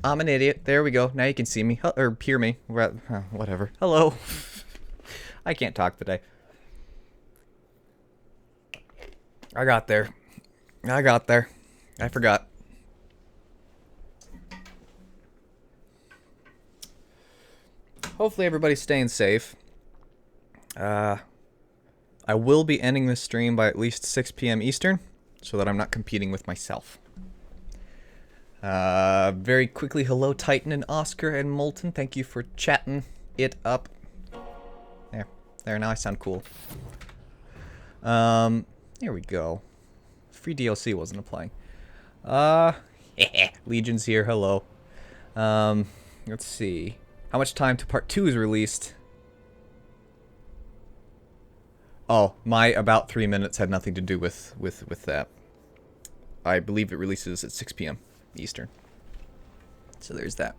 I'm an idiot. There we go. Now you can see me. Or hear me. Whatever. Hello. I can't talk today. I got there. I forgot. Hopefully everybody's staying safe. I will be ending this stream by at least 6 p.m. Eastern, so that I'm not competing with myself. Very quickly, hello Titan and Oscar and Molten. Thank you for chatting it up. There, now I sound cool. Here we go. Free DLC wasn't applying. Legion's here, hello. Let's see. How much time to part 2 is released? Oh, my about 3 minutes had nothing to do with that. I believe it releases at 6 p.m. Eastern. So there's that.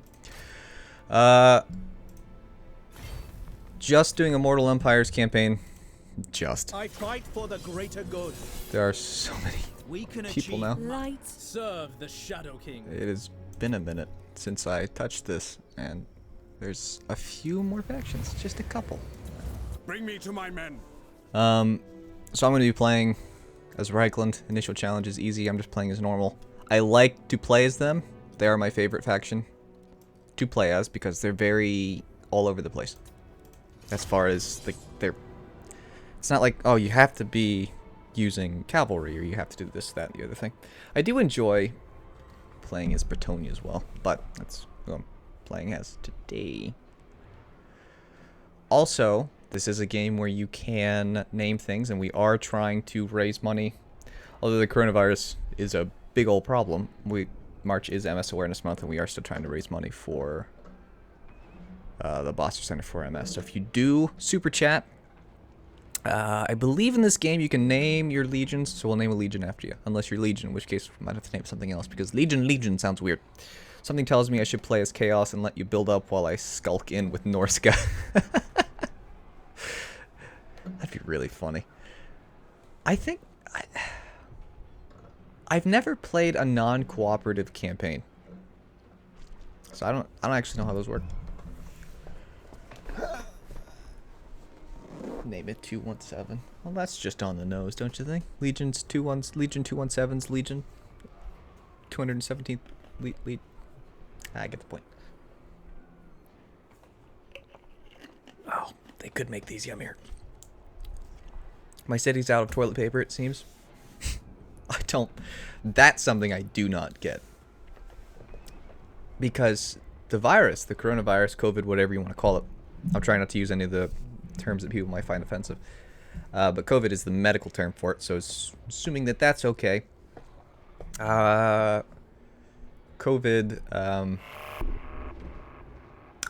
Just doing Immortal Empires campaign. Just. I fight for the greater good. There are so many people now. Light. Serve the Shadow King. It has been a minute since I touched this, and there's a few more factions. Just a couple. Bring me to my men. So I'm going to be playing as Riekalnd. Initial challenge is easy. I'm just playing as normal. I like to play as them. They are my favorite faction to play as because they're very all over the place. As far as they're, it's not like, oh, you have to be using cavalry or you have to do this, that, and the other thing. I do enjoy playing as Bretonnia as well, but that's who I'm playing as today. Also, this is a game where you can name things, and we are trying to raise money. Although the coronavirus is a big old problem, March is MS Awareness Month, and we are still trying to raise money for the Boston Center for MS. So if you do super chat, I believe in this game you can name your legions, so we'll name a legion after you. Unless you're Legion, in which case we might have to name something else, because Legion sounds weird. Something tells me I should play as Chaos and let you build up while I skulk in with Norska. That'd be really funny. I think I've never played a non-cooperative campaign, so I don't actually know how those work. Name it 217. Well, that's just on the nose, don't you think? Legion 217's Legion 217th lead. I get the point. Oh, they could make these yummier. My city's out of toilet paper, it seems. That's something I do not get. Because the virus, the coronavirus, COVID, whatever you want to call it, I'm trying not to use any of the terms that people might find offensive. But COVID is the medical term for it, so assuming that that's okay. COVID,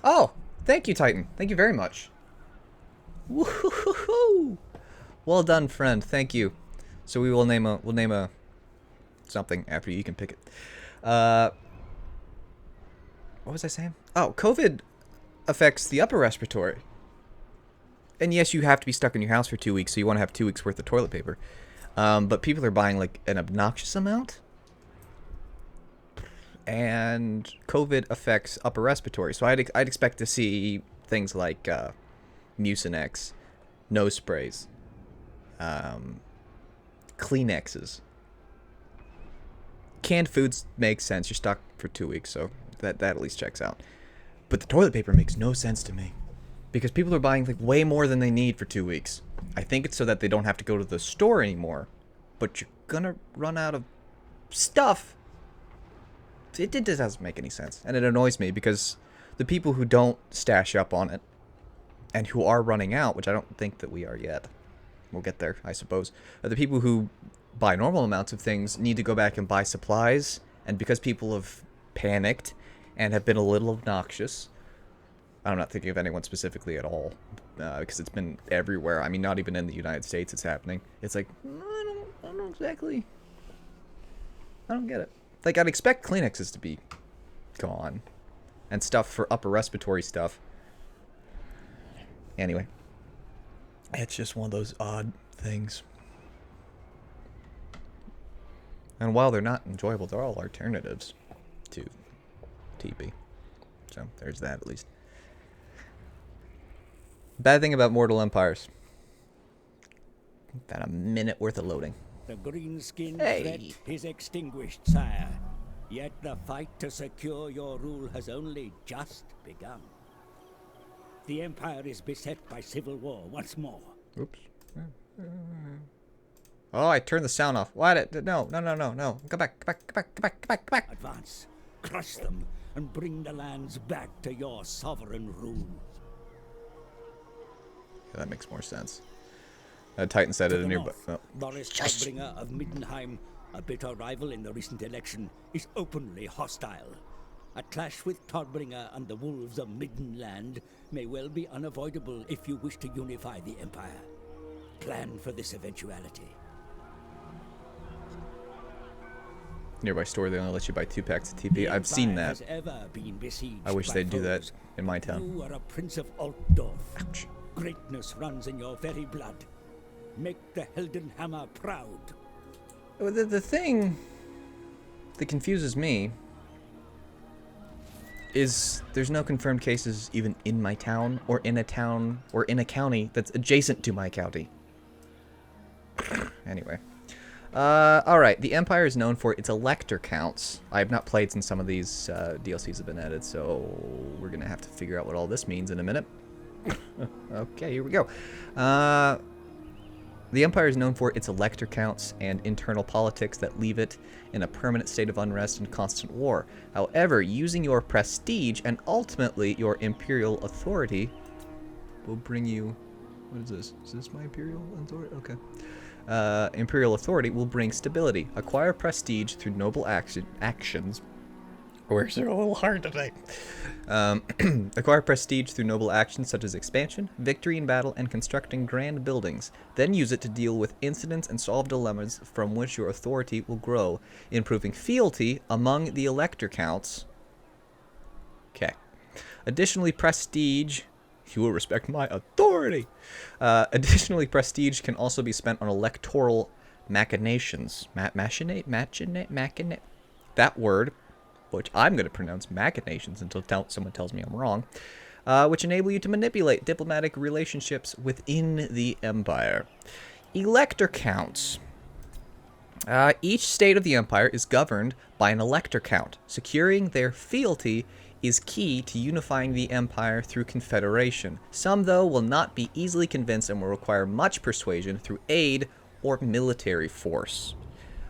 Oh, thank you, Titan. Thank you very much. Woohoo! Well done, friend. Thank you. So we'll name a something after you can pick it. What was I saying? Oh, COVID affects the upper respiratory. And yes, you have to be stuck in your house for 2 weeks, so you want to have 2 weeks worth of toilet paper. But people are buying like an obnoxious amount. And COVID affects upper respiratory. So I'd expect to see things like Mucinex, nose sprays, Kleenexes. Canned foods make sense. You're stuck for 2 weeks, so that at least checks out. But the toilet paper makes no sense to me. Because people are buying like way more than they need for 2 weeks. I think it's so that they don't have to go to the store anymore. But you're gonna run out of stuff. It just doesn't make any sense. And it annoys me because the people who don't stash up on it and who are running out, which I don't think that we are yet. We'll get there, I suppose. The people who buy normal amounts of things need to go back and buy supplies. And because people have panicked and have been a little obnoxious, I'm not thinking of anyone specifically at all, because it's been everywhere. I mean, not even in the United States it's happening. It's like, I don't exactly. I don't get it. Like, I'd expect Kleenexes to be gone. And stuff for upper respiratory stuff. Anyway. It's just one of those odd things. And while they're not enjoyable, they're all alternatives to TP. So there's that at least. Bad thing about Mortal Empires. About a minute worth of loading. The green-skinned Hey. threat is extinguished, sire. Yet the fight to secure your rule has only just begun. The Empire is beset by civil war once more. Oops. Oh, I turned the sound off. What? No. Go back. Advance, crush them, and bring the lands back to your sovereign rule. Yeah, that makes more sense. Titan said it To in the your... north, Boris Todbringer of Middenheim, a bitter rival in the recent election, is openly hostile. A clash with Todbringer and the wolves of Middenland may well be unavoidable if you wish to unify the Empire. Plan for this eventuality. Nearby store, they only let you buy 2 packs of TP. The I've seen Empire that. has ever been besieged I wish by they'd do that foes. in my town. You are a prince of Altdorf. Ouch. Greatness runs in your very blood. Make the Heldenhammer proud. The thing that confuses me is there's no confirmed cases even in my town or in a county that's adjacent to my county. Anyway. Alright, the Empire is known for its elector counts. I have not played since some of these DLCs have been added, so we're going to have to figure out what all this means in a minute. Okay, here we go. The Empire is known for its elector counts and internal politics that leave it in a permanent state of unrest and constant war. However, using your prestige and ultimately your imperial authority will bring you... What is this? Is this my imperial authority? Okay. Imperial authority will bring stability. Acquire prestige through noble actions. Words are a little hard today. Acquire prestige through noble actions such as expansion, victory in battle, and constructing grand buildings. Then use it to deal with incidents and solve dilemmas from which your authority will grow, improving fealty among the elector counts. Okay. Additionally, prestige... You will respect my authority. Additionally, prestige can also be spent on electoral machinations. Machinate? That word, which I'm going to pronounce machinations until someone tells me I'm wrong, which enable you to manipulate diplomatic relationships within the Empire. Elector counts. Each state of the Empire is governed by an elector count. Securing their fealty is key to unifying the Empire through confederation. Some, though, will not be easily convinced and will require much persuasion through aid or military force.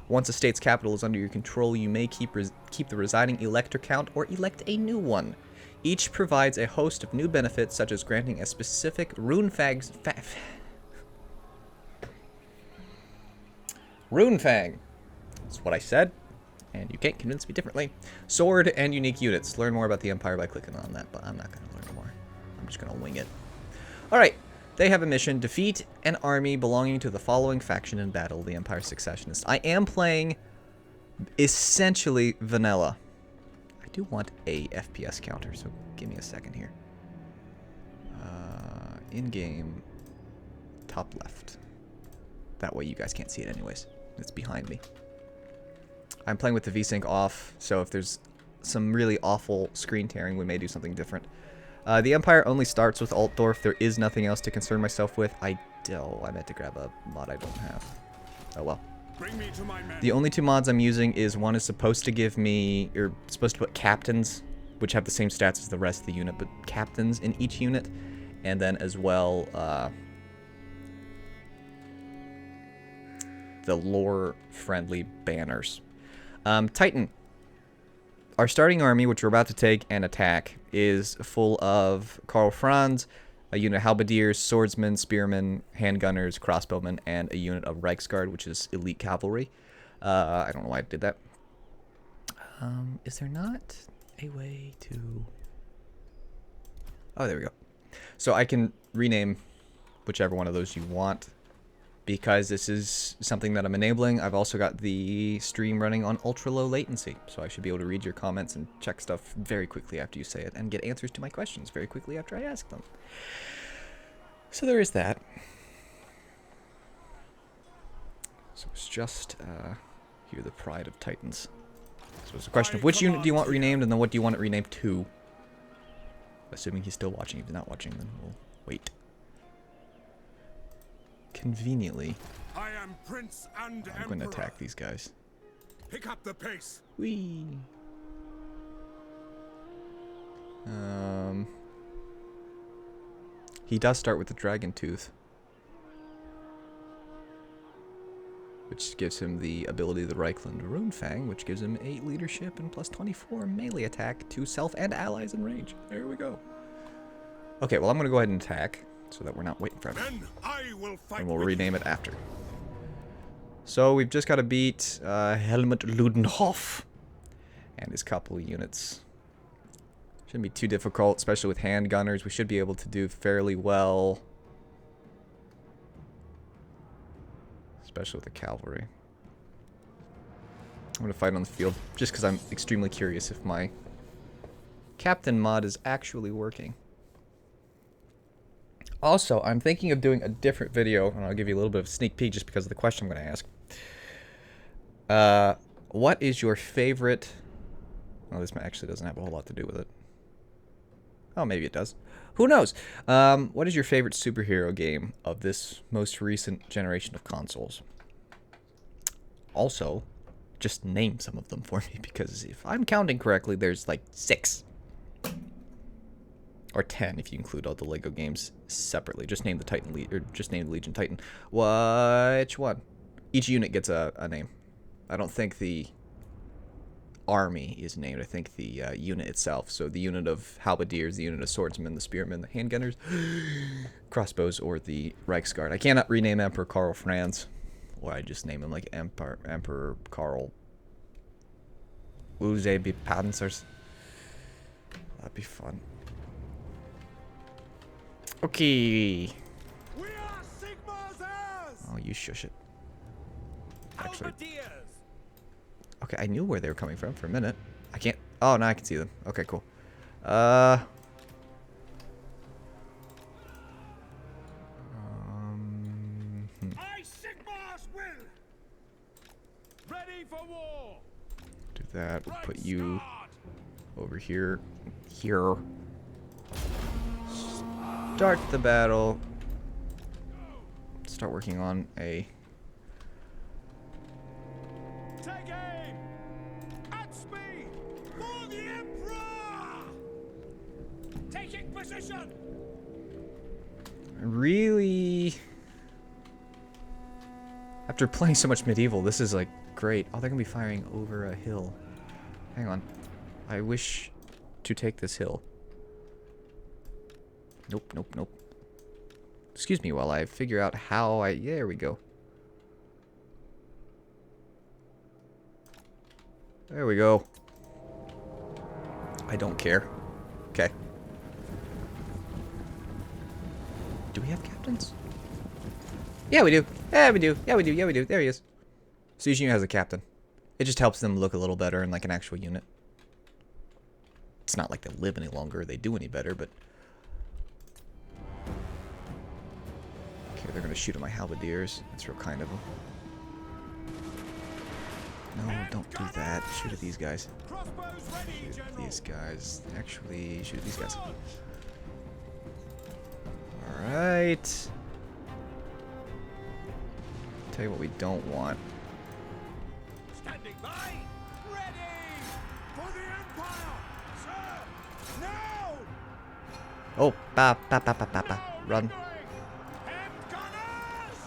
Once a state's capital is under your control, you may keep the residing elector count or elect a new one. Each provides a host of new benefits, such as granting a specific runefang. That's what I said, and you can't convince me differently. Sword and unique units. Learn more about the Empire by clicking on that, but I'm not going to learn more. I'm just going to wing it. Alright, they have a mission. Defeat an army belonging to the following faction in battle, the Empire Successionists. I am playing essentially vanilla. I do want a FPS counter, so give me a second here. In-game, top left. That way you guys can't see it anyways. It's behind me. I'm playing with the VSync off, so if there's some really awful screen tearing, we may do something different. The Empire only starts with Altdorf. There is nothing else to concern myself with. I meant to grab a mod I don't have. Oh well. Bring me to my men. The only 2 mods I'm using is one is supposed to give me, or supposed to put captains, which have the same stats as the rest of the unit, but captains in each unit, and then as well the lore-friendly banners. Titan. Our starting army, which we're about to take and attack, is full of Karl Franz, a unit of halberdiers, swordsmen, spearmen, handgunners, crossbowmen, and a unit of Reichsguard, which is elite cavalry. I don't know why I did that. Is there not a way to... Oh, there we go. So I can rename whichever one of those you want, because this is something that I'm enabling. I've also got the stream running on ultra low latency, so I should be able to read your comments and check stuff very quickly after you say it, and get answers to my questions very quickly after I ask them. So there is that. So it's just here, the pride of Titans. So So it's a question of which unit do you want renamed, and then what do you want it renamed to? Assuming he's still watching. If he's not watching, then we'll wait. Conveniently, I am Prince and I'm going to attack these guys. Pick up the pace. Whee! He does start with the Dragon Tooth, which gives him the ability of the Riekalnd Rune Fang, which gives him 8 leadership and plus 24 melee attack to self and allies in range. There we go. Okay, well I'm going to go ahead and attack so that we're not waiting for him. Then I will fight. And we'll rename it after. So we've just got to beat Helmut Ludenhoff and his couple of units. Shouldn't be too difficult, especially with handgunners. We should be able to do fairly well. Especially with the cavalry. I'm going to fight on the field just because I'm extremely curious if my captain mod is actually working. Also, I'm thinking of doing a different video, and I'll give you a little bit of a sneak peek just because of the question I'm going to ask. What is your favorite... Oh, this actually doesn't have a whole lot to do with it. Oh, maybe it does. Who knows? What is your favorite superhero game of this most recent generation of consoles? Also, just name some of them for me, because if I'm counting correctly, there's like 6. Or 10 if you include all the Lego games separately. Just name the Titan or just name the Legion Titan. Which one? Each unit gets a name. I don't think the army is named. I think the unit itself. So the unit of halberdiers, the unit of swordsmen, the spearmen, the handgunners, crossbows, or the Reichsguard. I cannot rename Emperor Karl Franz, or I just name him like Emperor Karl. Uze be Panzers. That'd be fun. Okay. We are Sigmar's heirs. Oh, you shush it. Actually. Okay, I knew where they were coming from for a minute. I can't... Oh, now I can see them. Okay, cool. I Sigmar's will. Ready for war. Do that. We'll put you over here. Here. Start the battle. Start working on a... Take aim! At speed! For the Emperor! Taking position! Really... After playing so much medieval, this is like great. Oh, they're gonna be firing over a hill. Hang on. I wish to take this hill. Nope, nope, nope. Excuse me while I figure out how I... Yeah, there we go. There we go. I don't care. Okay. Do we have captains? Yeah, we do. Yeah, we do. Yeah, we do. Yeah, we do. There he is. So each unit has a captain. It just helps them look a little better in like an actual unit. It's not like they live any longer or they do any better, but... Okay, they're gonna shoot at my halberdiers. That's real kind of them. No, don't do that. Shoot at these guys. Shoot at these guys. Actually, shoot at these guys. Alright. Tell you what we don't want. Standing by! Ready! For the Empire! Sir! Now! Oh, ba ba ba ba ba ba. Run. Handgunners!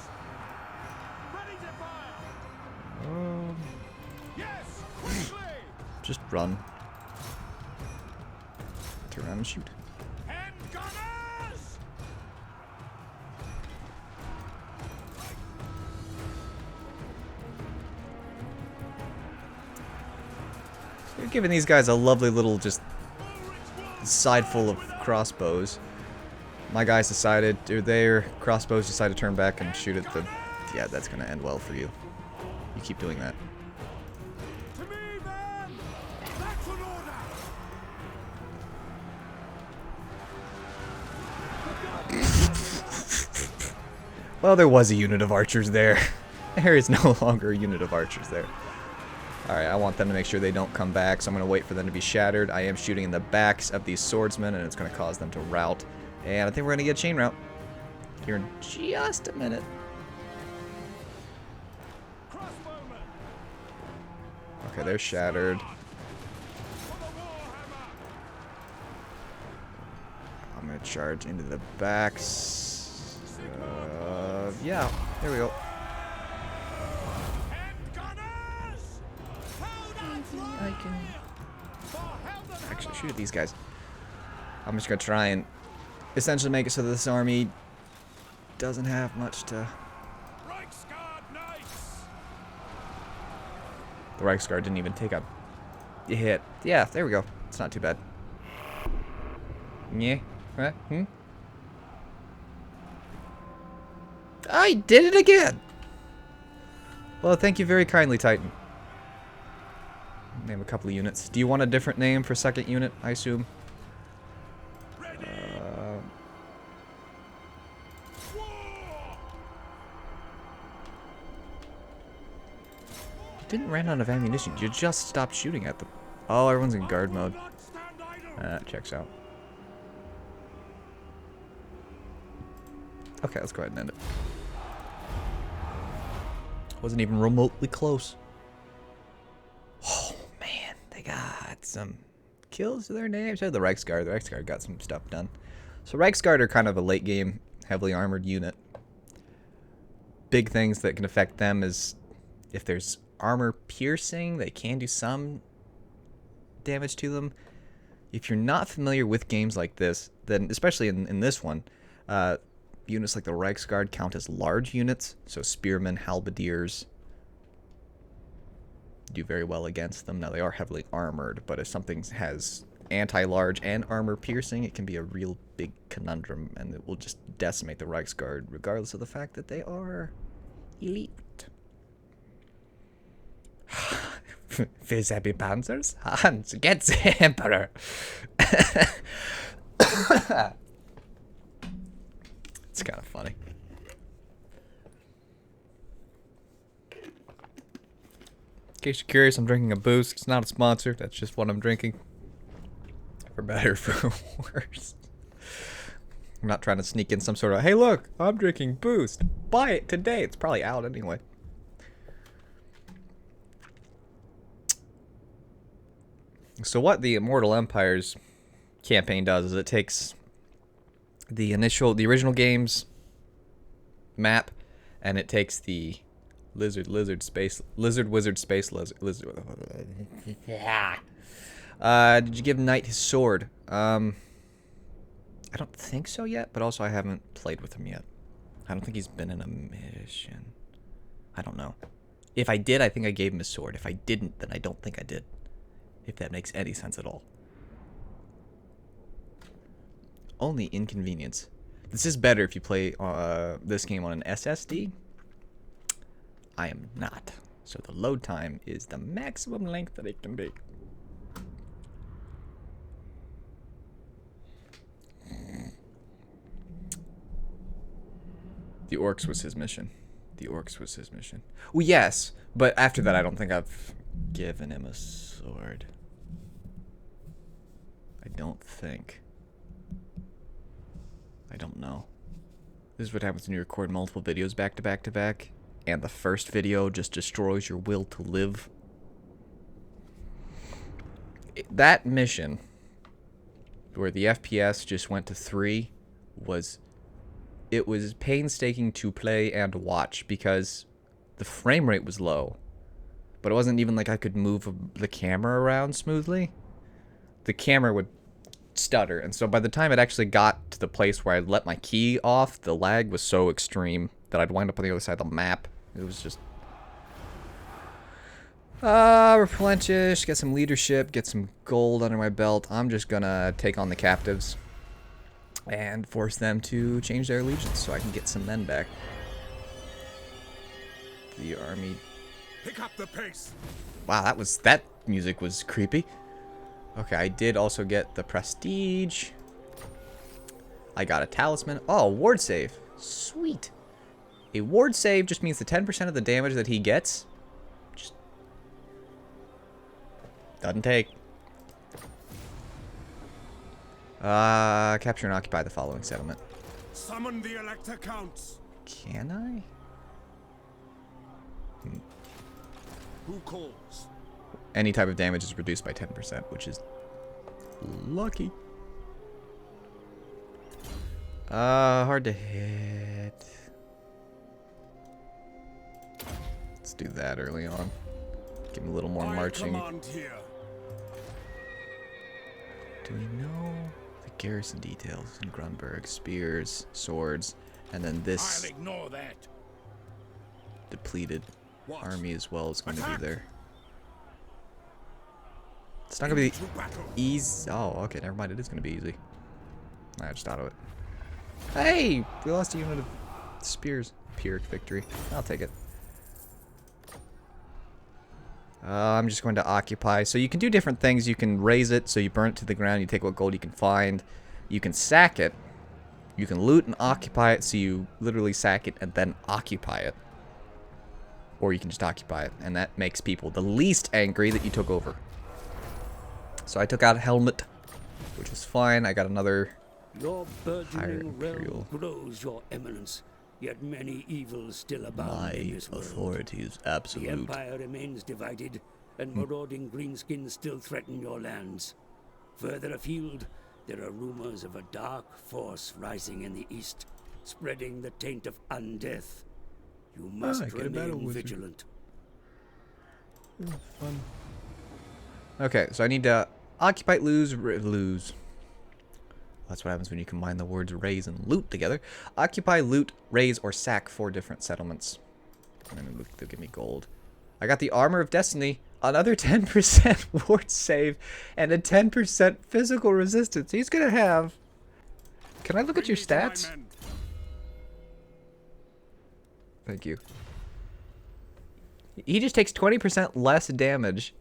Ready to fire! Yes! Quickly! Just run. Turn around and shoot. Handgunners! You're giving these guys a lovely little just side full of crossbows. My guys decided, their crossbows decided to turn back and shoot at the... Yeah, that's going to end well for you. You keep doing that. To me, then! That's an order! Well, there was a unit of archers there. There is no longer a unit of archers there. Alright, I want them to make sure they don't come back, so I'm going to wait for them to be shattered. I am shooting in the backs of these swordsmen, and it's going to cause them to rout. And I think we're going to get a chain rout here in just a minute. Crossbowmen. Okay, they're shattered. For the Warhammer. I'm going to charge into the backs. Yeah, there we go. End gunners. I can actually shoot at these guys. I'm just going to try and essentially make it so that this army doesn't have much to... Reichsguard Knights. The Reichsguard didn't even take a hit. Yeah, there we go. It's not too bad. Yeah. Huh? I did it again! Well, thank you very kindly, Titan. Name a couple of units. Do you want a different name for second unit, I assume? Didn't run out of ammunition. You just stopped shooting at them. Oh, everyone's in guard mode. Not stand idle. That checks out. Okay, let's go ahead and end it. Wasn't even remotely close. Oh, man. They got some kills to their names. The Reichsguard. The Reichsguard got some stuff done. So Reichsguard are kind of a late game, heavily armored unit. Big things that can affect them is if there's armor piercing, they can do some damage to them. If you're not familiar with games like this, then especially in this one, units like the Reichsguard count as large units, so spearmen, halberdiers do very well against them. Now they are heavily armored, but if something has anti-large and armor piercing, it can be a real big conundrum, and it will just decimate the Reichsguard, regardless of the fact that they are elite. Fizz happy panzers? Hans gets the Emperor. It's kind of funny. In case you're curious, I'm drinking a boost. It's not a sponsor. That's just what I'm drinking. For better or for worse. I'm not trying to sneak in some sort of, hey look, I'm drinking boost. Buy it today. It's probably out anyway. So what the Immortal Empires campaign does is it takes the original game's map, and it takes the lizard wizard space lizard. Did you give Knight his sword? I don't think so yet, but also I haven't played with him yet. I don't think he's been in a mission. I don't know. If I did, I think I gave him his sword. If I didn't, then I don't think I did. If that makes any sense at all. Only inconvenience. This is better if you play this game on an SSD. I am not. So the load time is the maximum length that it can be. The orcs was his mission. The orcs was his mission. Well, yes, but after that, I don't think I've given him a sword. I don't think. I don't know. This is what happens when you record multiple videos back to back to back, and the first video just destroys your will to live. That mission, where the FPS just went to 3, it was painstaking to play and watch because the frame rate was low, but it wasn't even like I could move the camera around smoothly. The camera would stutter, and so by the time it actually got to the place where I'd let my key off, the lag was so extreme that I'd wind up on the other side of the map. It was just replenish, get some leadership, get some gold under my belt. I'm just gonna take on the captives and force them to change their allegiance so I can get some men back. The army. Pick up the pace. Wow, that music was creepy. Okay, I did also get the prestige. I got a talisman. Oh, ward save. Sweet. A ward save just means the 10% of the damage that he gets just Doesn't take. Capture and occupy the following settlement. Summon the Elector Counts. Can I? Who calls? Any type of damage is reduced by 10%, which is lucky. Hard to hit. Let's do that early on. Give him a little more marching. Command here. Do we know the garrison details in Grunberg? Spears, swords, and then this I'll ignore that. depleted What? army as well is going to be Attack! there. It's not going to be Into battle. easy. Oh, okay, never mind. It is going to be easy. I just thought of it. Hey! We lost a unit of spears. Pyrrhic victory. I'll take it. I'm just going to occupy. So you can do different things. You can raise it, so you burn it to the ground. You take what gold you can find. You can sack it. You can loot and occupy it, so you literally sack it and then occupy it. Or you can just occupy it, and that makes people the least angry that you took over. So I took out a helmet, which was fine. I got another Your higher burgeoning realm imperial. grows, your eminence. Yet many evils still abound in My this world. authority is The absolute. Empire remains divided, and marauding greenskins still threaten your lands. Further afield, there are rumors of a dark force rising in the east, spreading the taint of undeath. You must get a battle remain wizard. vigilant. Fun. Okay, so I need to occupy, lose. That's what happens when you combine the words raise and loot together. Occupy, loot, raise, or sack 4 different settlements. And then they'll give me gold. I got the Armor of Destiny, another 10% ward save, and a 10% physical resistance. He's gonna have... Can I look at your Bring me to my stats? men. Thank you. He just takes 20% less damage.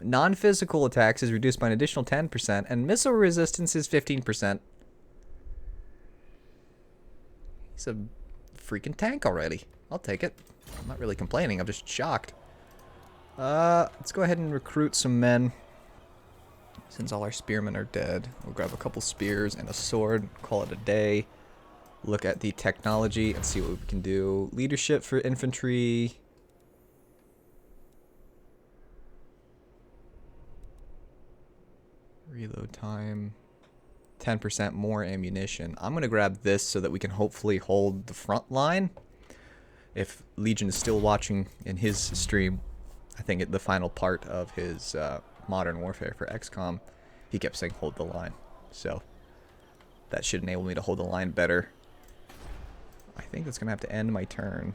Non-physical attacks is reduced by an additional 10%, and missile resistance is 15%. He's a freaking tank already. I'll take it. I'm not really complaining, I'm just shocked. Let's go ahead and recruit some men. Since all our spearmen are dead, we'll grab a couple spears and a sword, call it a day. Look at the technology and see what we can do. Leadership for infantry. Reload time. 10% more ammunition. I'm going to grab this so that we can hopefully hold the front line. If Legion is still watching in his stream, I think the final part of his Modern Warfare for XCOM, he kept saying hold the line. So that should enable me to hold the line better. I think that's going to have to end my turn.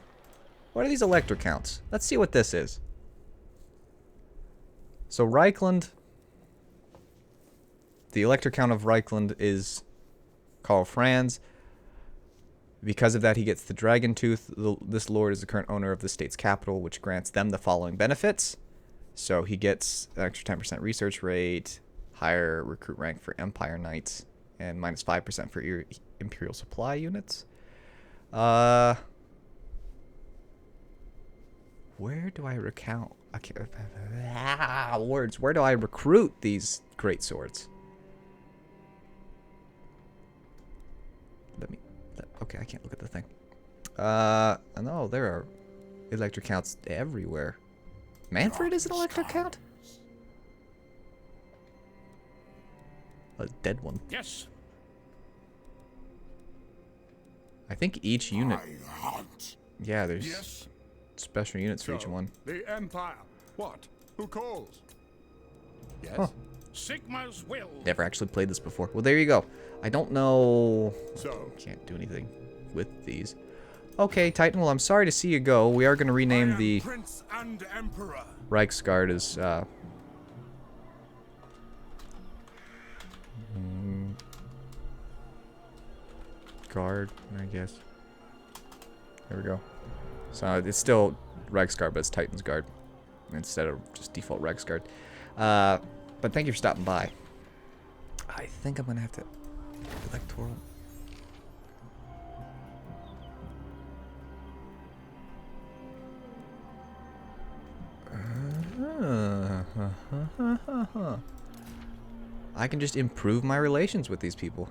What are these elector counts? Let's see what this is. So Riekalnd, the elector count of Riekalnd is Karl Franz. Because of that, he gets the Dragon Tooth. This lord is the current owner of the state's capital, which grants them the following benefits. So he gets an extra 10% research rate, higher recruit rank for Empire Knights, and minus 5% for Imperial Supply units. Where do I recount? Okay, words. Where do I recruit these great swords? Okay, I can't look at the thing. No, there are electric counts everywhere. Manfred is an electric count? A dead one. Yes. I think each unit. I hunt. Yeah, there's Yes. special units for each So, one. The Empire. What? Who calls? Yes. Huh. Sigma's will. Never actually played this before. Well, there you go. I don't know. So, Can't do anything with these. Okay, Titan. Well, I'm sorry to see you go. We are going to I rename am the Prince and Emperor. Reichsguard as guard, I guess. There we go. So it's still Reichsguard, but it's Titan's Guard instead of just default Reichsguard. But thank you for stopping by. I think I'm gonna have to electoral. I can just improve my relations with these people.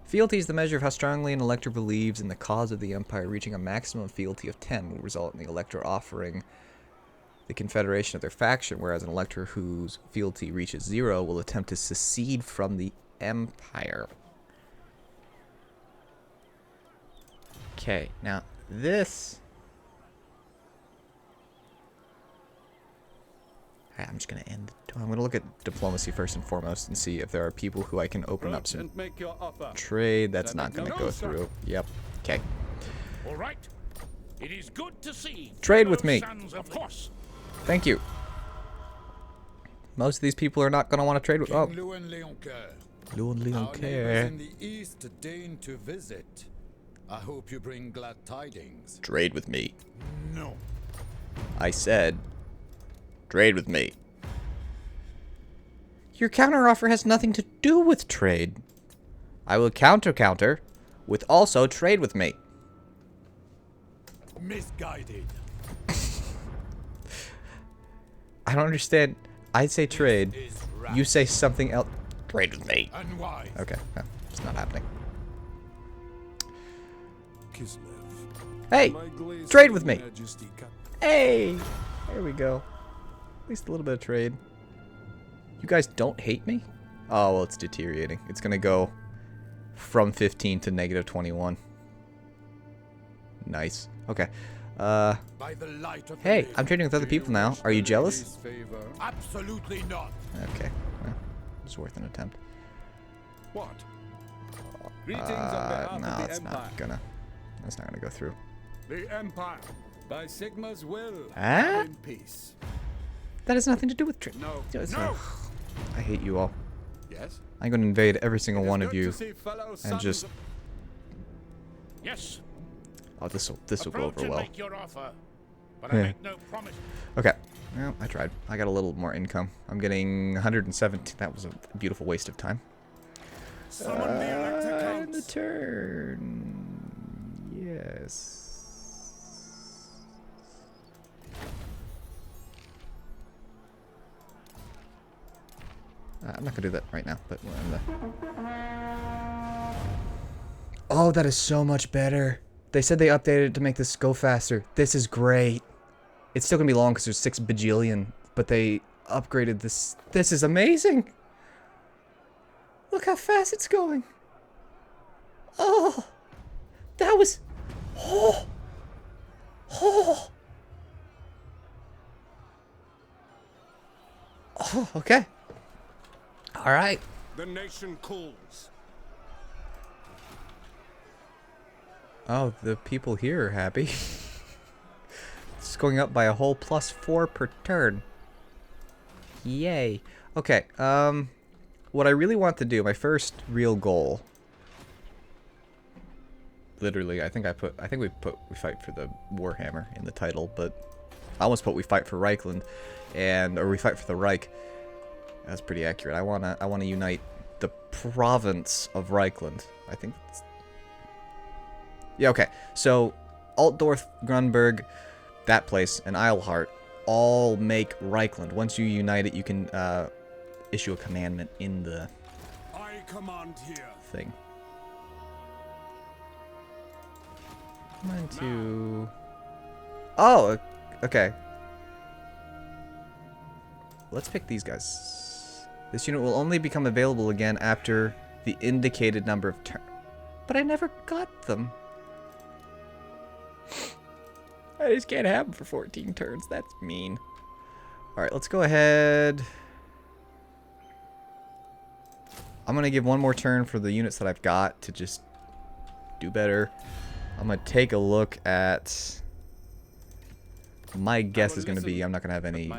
Fealty is the measure of how strongly an elector believes in the cause of the Empire. Reaching a maximum fealty of 10 will result in the elector offering the confederation of their faction, whereas an elector whose fealty reaches 0 will attempt to secede from the Empire. Okay, now this... I'm just going to end... I'm going to look at diplomacy first and foremost and see if there are people who I can open up some trade. That's not going to go through. Yep. Okay. All right. It is good to see. Trade with me. Of course. Thank you. Most of these people are not going to want to trade with... Oh. in the east deign to visit. I hope you bring glad tidings. Trade with me. No. I said, trade with me. Your counteroffer has nothing to do with trade. I will counter with also trade with me. Misguided. I don't understand. I say trade. You say something else. Trade with me. Unwise. Okay, no, it's not happening. Kislev. Hey, trade with me. Hey, there we go. At least a little bit of trade. You guys don't hate me? Oh, well, it's deteriorating. It's going to go from 15 to negative 21. Nice. Okay. Hey, I'm trading with other people now. Are you jealous? Absolutely not. Okay. Well, it's worth an attempt. What? No, that's not gonna go through. The Empire, by Sigma's will, Ah? in peace. That has nothing to do with trade. No. No. I hate you all. Yes. I'm going to invade every single one of you, and just... Yes. Oh, this will go over And well. make your offer, but I make no promise. Okay. Well, I tried. I got a little more income. I'm getting 117. That was a beautiful waste of time. Summon the elector And the counts. turn. Yes. I'm not gonna do that right now, but oh, that is so much better. They said they updated it to make this go faster. This is great. It's still gonna be long because there's 6 bajillion, but they upgraded this. This is amazing. Look how fast it's going. Oh, that was. Oh. Oh, okay. All right. The nation calls. Oh, the people here are happy. It's going up by a whole +4 per turn. Yay. Okay, what I really want to do, my first real goal. Literally, I think we fight for the Warhammer in the title, but I almost put we fight for Riekalnd, or we fight for the Reich. That's pretty accurate. I wanna unite the province of Riekalnd. I think that's... Yeah, okay. So Altdorf, Grunberg, that place, and Eilhart all make Riekalnd. Once you unite it, you can issue a commandment in the I command here. thing. Come on to... Oh, okay. Let's pick these guys. This unit will only become available again after the indicated number of turns. But I never got them. I just can't have them for 14 turns. That's mean. Alright, let's go ahead. I'm going to give one more turn for the units that I've got to just do better. I'm going to take a look at... My guess is going to be I'm not going to have any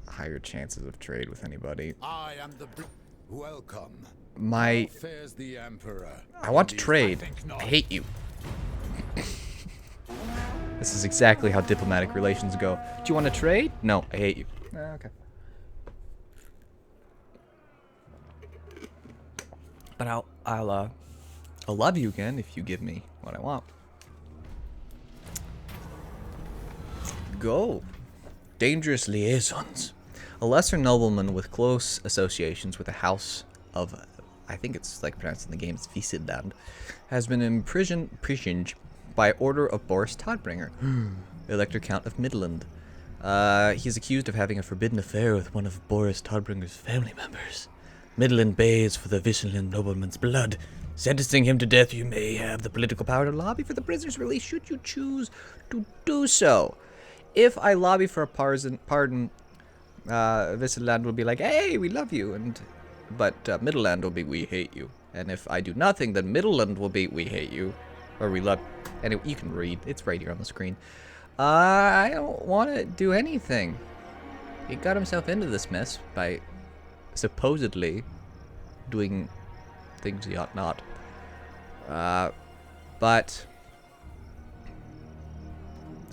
higher chances of trade with anybody. I am the welcome. My... Fares the Emperor. I want to trade. think not. I hate you. This is exactly how diplomatic relations go. Do you want to trade? No, I hate you. Okay. But I'll love you again if you give me what I want. Let's go. Dangerous liaisons. A lesser nobleman with close associations with the house of, I think it's like pronounced in the game, it's Visiland, has been imprisoned by order of Boris Todbringer, Elector Count of Midland. He is accused of having a forbidden affair with one of Boris Todbringer's family members. Midland bays for the Visiland nobleman's blood. Sentencing him to death, you may have the political power to lobby for the prisoner's release should you choose to do so. If I lobby for a pardon, Visiland will be like, hey, we love you, but Midland will be, we hate you. And if I do nothing, then Midland will be, we hate you, or we love. Anyway, you can read. It's right here on the screen. I don't want to do anything. He got himself into this mess by supposedly doing things he ought not. But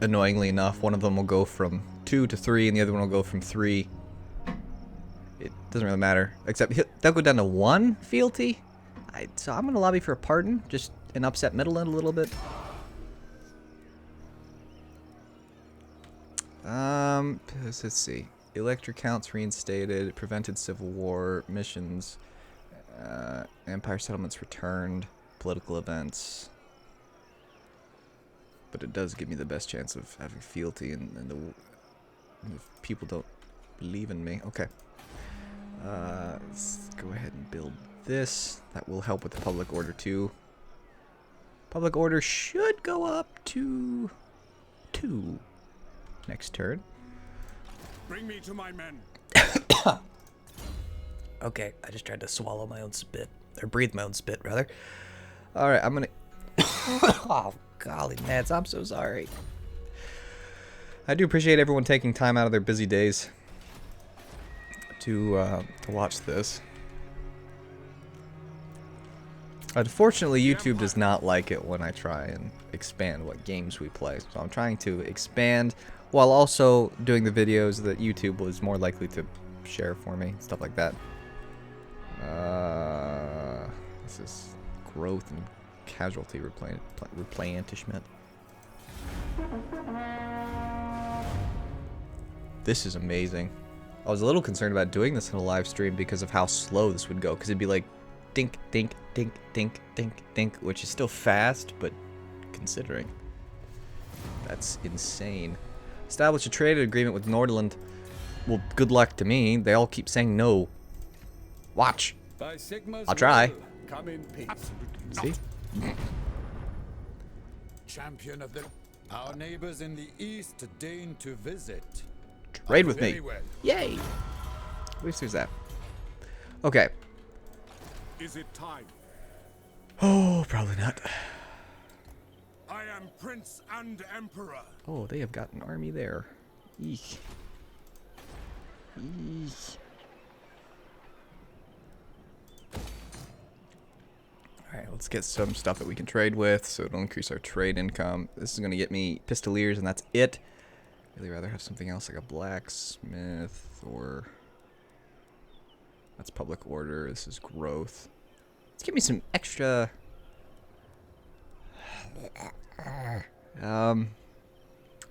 annoyingly enough, one of them will go from 2 to 3, and the other one will go from 3. It doesn't really matter, except they'll go down to 1 fealty. So I'm gonna lobby for a pardon, just and upset Midland a little bit. Let's see. Elector counts reinstated, prevented civil war, missions, empire settlements returned, political events. But it does give me the best chance of having fealty, and if people don't believe in me. Okay. Let's go ahead and build this. That will help with the public order too. Public order should go up to 2 next turn. Bring me to my men. Okay, I just tried to swallow my own spit. Or breathe my own spit, rather. Alright, I'm gonna... Oh, golly, Mads, I'm so sorry. I do appreciate everyone taking time out of their busy days to watch this. Unfortunately, YouTube does not like it when I try and expand what games we play. So I'm trying to expand while also doing the videos that YouTube was more likely to share for me, stuff like that. This is growth and casualty replenishment. This is amazing. I was a little concerned about doing this in a live stream because of how slow this would go, because it'd be like dink, dink, dink, dink, dink, dink, which is still fast, but considering. That's insane. Establish a trade agreement with Nordland. Well, good luck to me. They all keep saying no. Watch. I'll try. Come in peace. See? Champion of the... Our neighbors in the east deign to visit. Trade with me. Very well. Yay. At least there's that. Okay. Is it time? Oh, probably not. I am Prince and Emperor. Oh, they have got an army there. Eek. Eek. Alright, let's get some stuff that we can trade with, so it'll increase our trade income. This is going to get me pistoliers, and that's it. Really rather have something else, like a blacksmith, or... That's public order. This is growth. Let's give me some extra...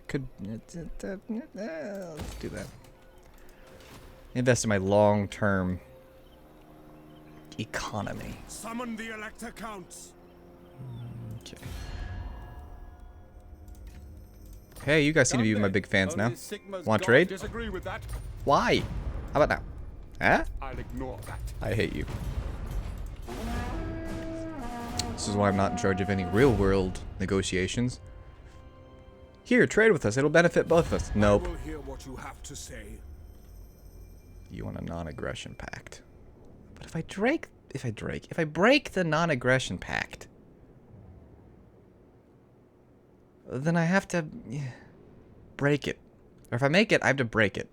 Could... let's do that. Invest in my long-term economy. Summon the Elector Counts. Okay. Hey, you guys seem to be my big fans now. Want to trade? Disagree with that. Why? How about now? Huh? I'll ignore that. I hate you. This is why I'm not in charge of any real-world negotiations. Here, trade with us. It'll benefit both of us. Nope. I will hear what you have to say. You want a non-aggression pact. But if I break the non-aggression pact, then I have to break it. Or if I make it, I have to break it.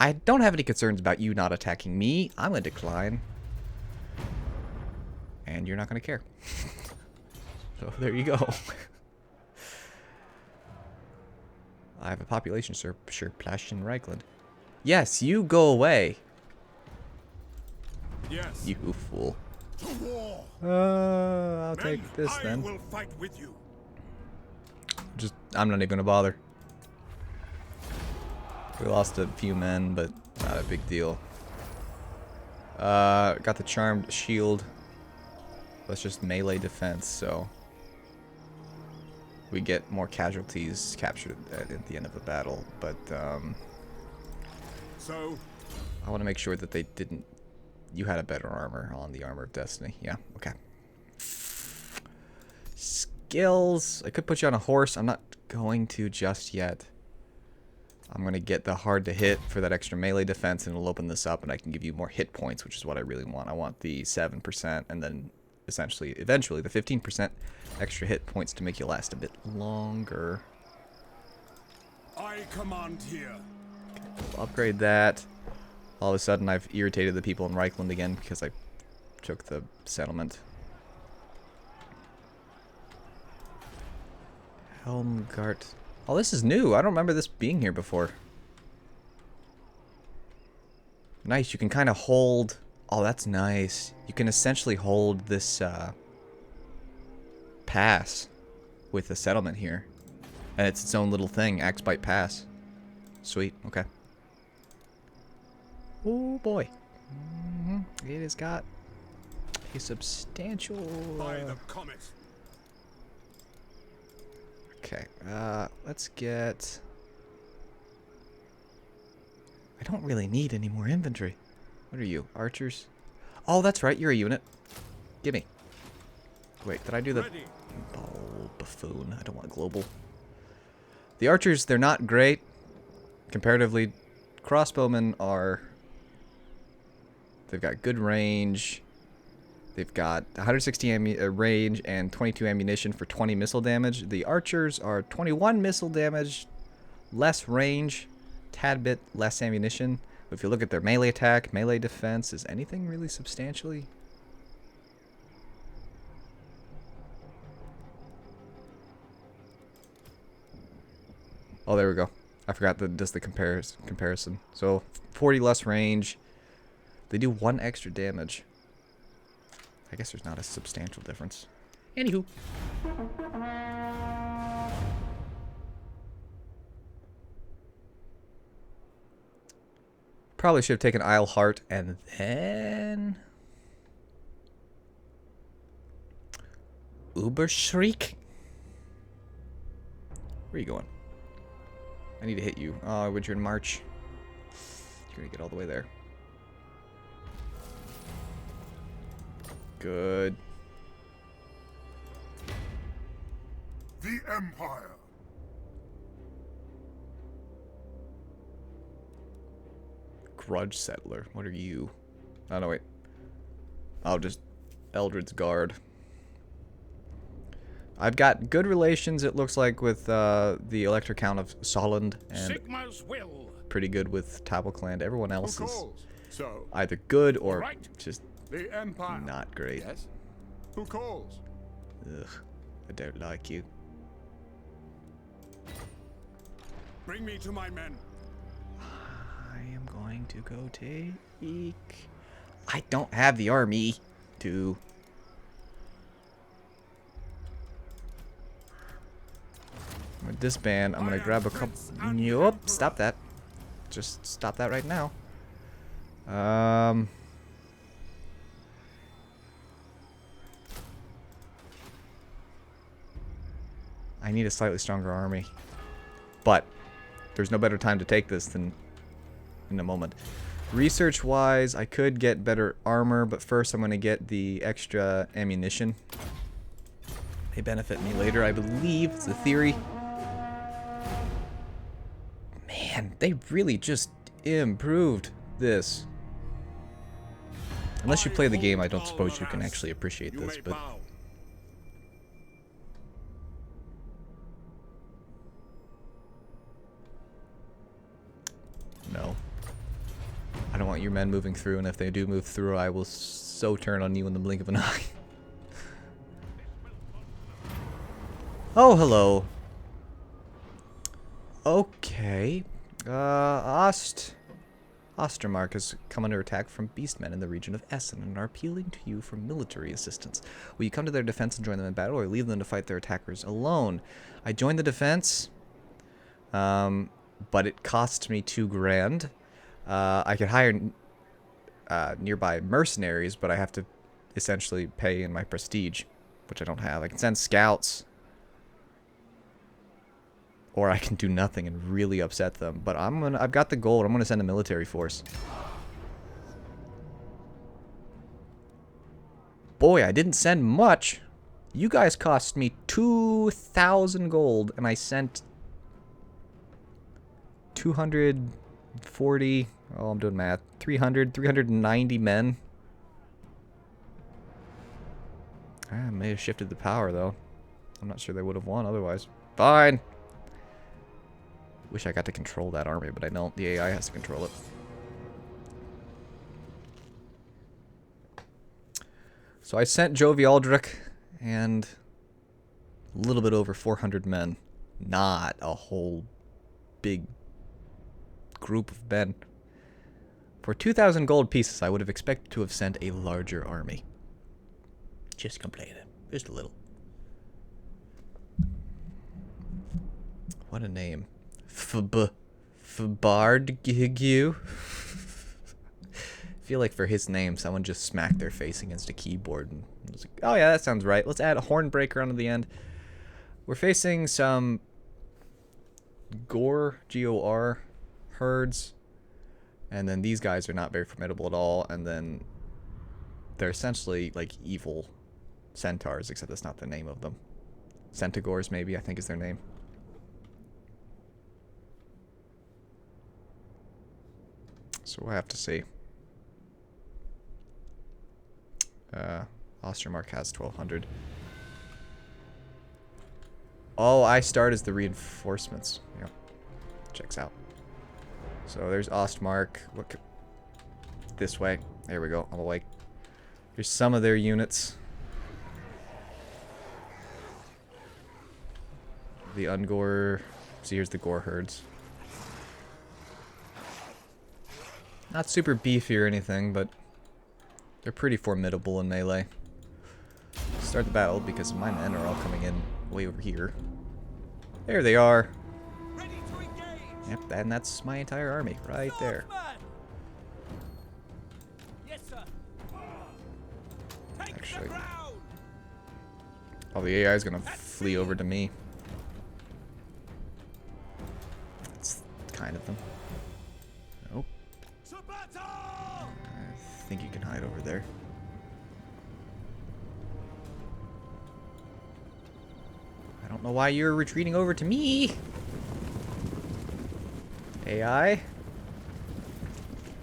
I don't have any concerns about you not attacking me. I'm going to decline. And you're not going to care. So there you go. I have a population surplus in Riekalnd. Yes, you go away. Yes. You fool. To war. I'll take this then. I will fight with you. I'm not even gonna bother. We lost a few men, but not a big deal. Got the charmed shield. That's just melee defense, so we get more casualties captured at the end of the battle. But So, I want to make sure that they didn't. You had a better armor on the Armor of Destiny. Yeah, okay. Skills. I could put you on a horse. I'm not going to just yet. I'm going to get the hard to hit for that extra melee defense, and it'll open this up, and I can give you more hit points, which is what I really want. I want the 7%, and then eventually, the 15% extra hit points to make you last a bit longer. I command here. Okay, we'll upgrade that. All of a sudden, I've irritated the people in Riekalnd again because I took the settlement. Helmgart. Oh, this is new. I don't remember this being here before. Nice. You can kind of hold... Oh, that's nice. You can essentially hold this pass with the settlement here. And it's its own little thing. Zplit Pass. Sweet. Okay. Oh, boy. It has got a substantial... By the comet. Okay, let's get... I don't really need any more inventory. What are you, archers? Oh, that's right, you're a unit. Gimme. Wait, did I do the... Ready. Oh, buffoon. I don't want global. The archers, they're not great. Comparatively, crossbowmen are... They've got good range. They've got 160 range and 22 ammunition for 20 missile damage. The archers are 21 missile damage, less range, tad bit less ammunition. But if you look at their melee attack, melee defense, is anything really substantially? Oh, there we go. I forgot the comparison. So 40 less range. They do 1 extra damage. I guess there's not a substantial difference. Anywho. Probably should have taken Isle Heart and then... Uberschreik? Where are you going? I need to hit you. Oh, would you in March? You're gonna get all the way there. Good. The Empire. Grudge Settler. What are you? Oh, no, wait. Oh, just Eldred's Guard. I've got good relations, it looks like, with the Elector Count of Solland, and Sigma's will. pretty good with Tabelclan. Everyone Who else is calls? So, either good or Right. just the Empire. not great. Yes. Who calls? Ugh, I don't like you. Bring me to my men. I am going to go take... I don't have the army to... I'm gonna disband. I'm gonna grab a couple... Nope, stop that. Just stop that right now. I need a slightly stronger army. But there's no better time to take this than in a moment. Research-wise, I could get better armor, but first I'm going to get the extra ammunition. They benefit me later, I believe. It's the theory. Man, they really just improved this. Unless you play the game, I don't suppose you can actually appreciate this, but... No. I don't want your men moving through, and if they do move through, I will so turn on you in the blink of an eye. Oh, hello. Okay. Ostermark has come under attack from beastmen in the region of Essen and are appealing to you for military assistance. Will you come to their defense and join them in battle, or leave them to fight their attackers alone? I joined the defense. but it costs me 2 grand. I could hire nearby mercenaries, but I have to essentially pay in my prestige, which I don't have. I can send scouts, or I can do nothing and really upset them. But I've got the gold. I'm gonna send a military force. Boy, I didn't send much. You guys cost me 2,000 gold, and I sent 240. Oh, I'm doing math. 390 men. I may have shifted the power, though. I'm not sure they would have won otherwise. Fine. Wish I got to control that army, but I don't. The AI has to control it. So I sent Jovialdric and a little bit over 400 men. Not a whole big group of men. For 2,000 gold pieces, I would have expected to have sent a larger army. Just complaining. Just a little. What a name. br-wouldyouforgive. I feel like for his name, someone just smacked their face against a keyboard and was like, oh yeah, that sounds right. Let's add a hornbreaker onto the end. We're facing some Gor, G-O-R, herds. And then these guys are not very formidable at all. And then they're essentially like evil centaurs, except that's not the name of them. Centigors, maybe, I think is their name. So we'll have to see. Ostermark has 1,200. Oh, I start as the reinforcements. Yep. Checks out. So there's Ostmark. Look this way. There we go. All the way. Here's some of their units. The Ungor. See, here's the Gore herds. Not super beefy or anything, but they're pretty formidable in melee. Start the battle because my men are all coming in way over here. There they are. Ready to engage. Yep, and that's my entire army right there. Yes, sir. Take Actually, the ground. all the AI is gonna flee over to me. That's kind of them. Nope. I think you can hide over there. I don't know why you're retreating over to me. AI.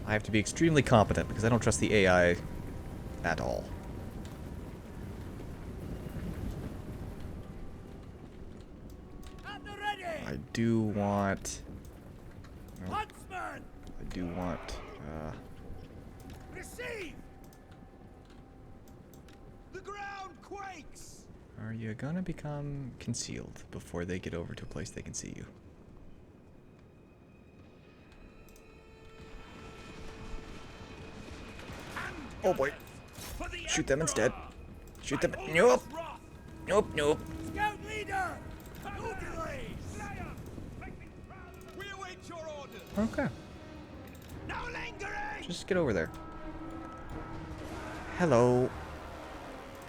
I have to be extremely competent because I don't trust the AI at all. At the ready. I do want... no, Huntsman. I do want... Receive. The ground quakes. are you gonna become concealed before they get over to a place they can see you? Oh boy. Shoot them instead. Shoot them. Nope. Nope, nope. Scout leader. We await your orders. Okay. No lingering. Just get over there. Hello.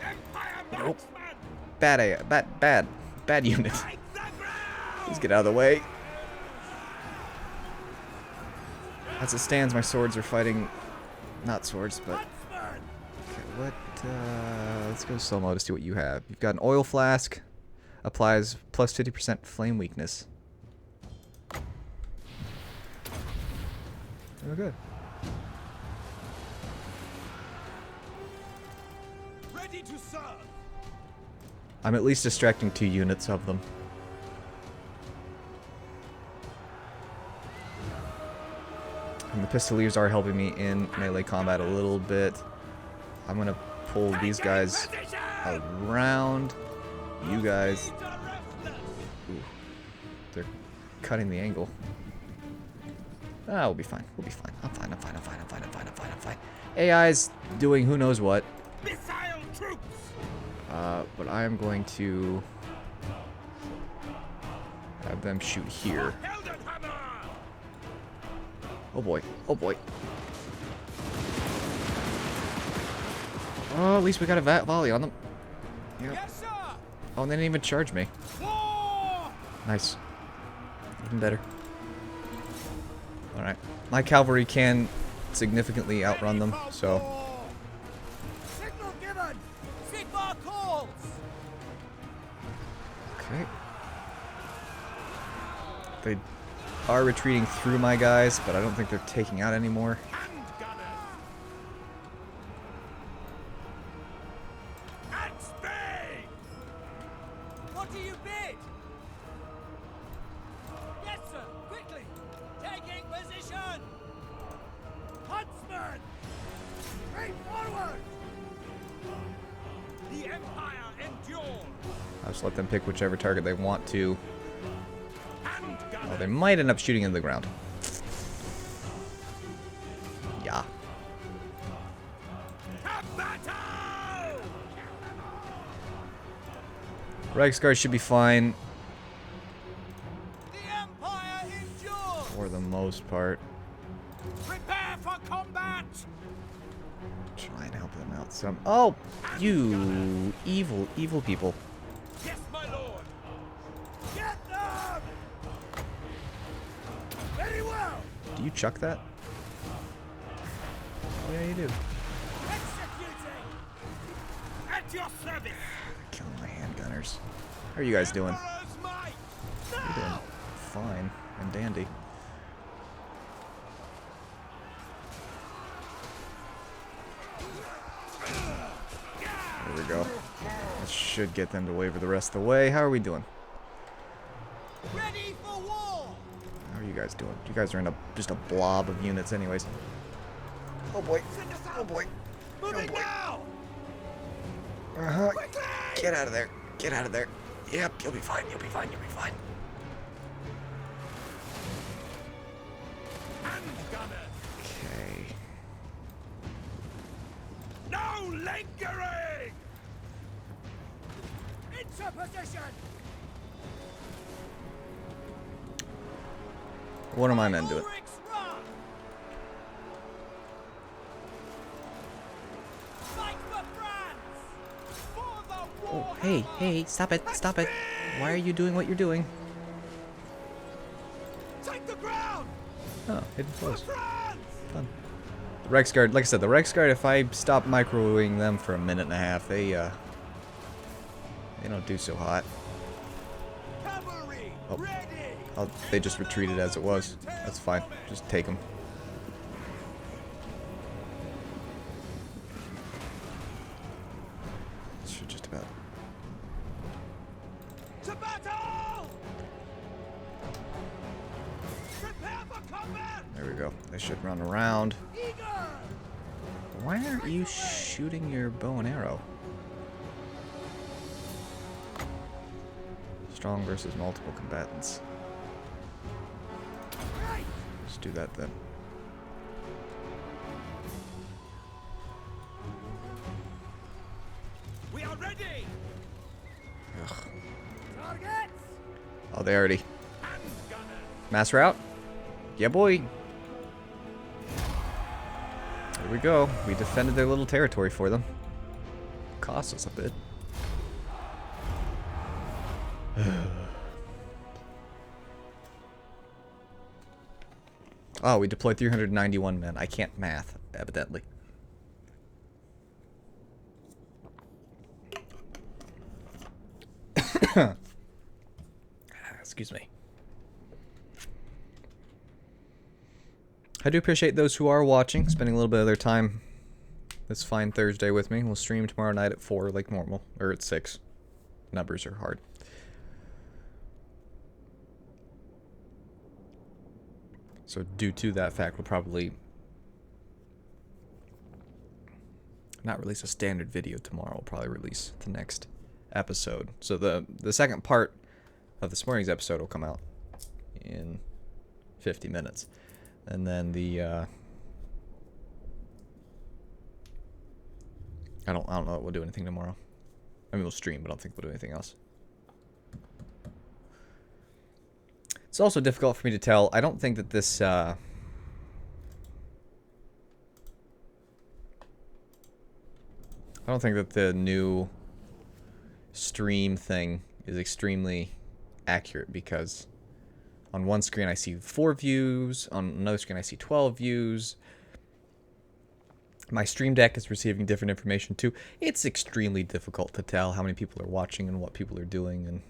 Empire Nope. marksman. Bad AI. Bad unit. Take the ground. Please get out of the way. As it stands, my swords are fighting... not swords, but... Huntsman. okay, what... let's go slow mo to see what you have. You've got an oil flask. Applies plus 50% flame weakness. Oh, good. Ready to serve. I'm at least distracting 2 units of them. And the pistoliers are helping me in melee combat a little bit. I'm gonna pull these guys around. You guys... ooh, they're cutting the angle. Ah, we'll be fine. We'll be fine. I'm fine. I'm fine. I'm fine. I'm fine. I'm fine. I'm fine. I'm fine. AI's doing who knows what. Missile troops. But I am going to have them shoot here. Heldenhammer. Oh boy. Oh boy. Oh, at least we got a volley on them. Yep. Yes, sir! Oh, and they didn't even charge me. War! Nice. Even better. Alright. My cavalry can significantly outrun them, so... Signal given! Sigma calls! Okay. They are retreating through my guys, but I don't think they're taking out anymore. What do you bid? Yes, sir! Quickly! Taking position! Huntsman! Straight forward! The Empire endures! I'll just let them pick whichever target they want to. Oh, they might end up shooting into the ground. Yeah. Reiksguard should be fine. The Empire endures! For the most part. Prepare for combat! Try and help them out some. Oh! You evil, evil people. Yes, my lord! Get them! Very well! Do you chuck that? Oh, yeah, you do. Executing! At your service! Killing my handgunners. How are you guys doing? Emperor's might! You're doing fine and dandy. There we go. This should get them to waver the rest of the way. How are we doing? Ready for war! How are you guys doing? You guys are in just a blob of units anyways. Oh boy. Oh boy. Moving boy. now! Uh-huh. Quickly! Get out of there. Get out of there. Yep, you'll be fine. You'll be fine. You'll be fine. Okay. No lingering! Into position! What are my men doing? Ulrich's run! Fight for France! For the Oh, war! hey, hey, stop it, stop it. Why are you doing what you're doing? Take the ground! Oh, hidden For close. France! Fun. The Reiksguard, like I said, the Reiksguard, if I stop microwaving them for a minute and a half, they don't do so hot. Cavalry! Oh. Ready! They just retreated as it was. That's fine. Just take them. Should just about. To battle! Prepare for combat! There we go. They should run around. Eager! Why aren't you shooting your bow and arrow? Strong versus multiple combatants. Right! Let's do that then. We are ready! Ugh. Targets! Oh, they already. Mass route? Yeah, boy. There we go. We defended their little territory for them. Cost us a bit. Oh, we deployed 391 men. I can't math, evidently. Excuse me. I do appreciate those who are watching, spending a little bit of their time this fine Thursday with me. We'll stream tomorrow night at 4 like normal, or at 6. Numbers are hard. So due to that fact, we'll probably not release a standard video tomorrow. We'll probably release the next episode. So the second part of this morning's episode will come out in 50 minutes. And then the I don't know if we'll do anything tomorrow. I mean, we'll stream, but I don't think we'll do anything else. It's also difficult for me to tell. I don't think that this I don't think that the new stream thing is extremely accurate because on one screen I see 4 views, on another screen I see 12 views. My stream deck is receiving different information too. It's extremely difficult to tell how many people are watching and what people are doing and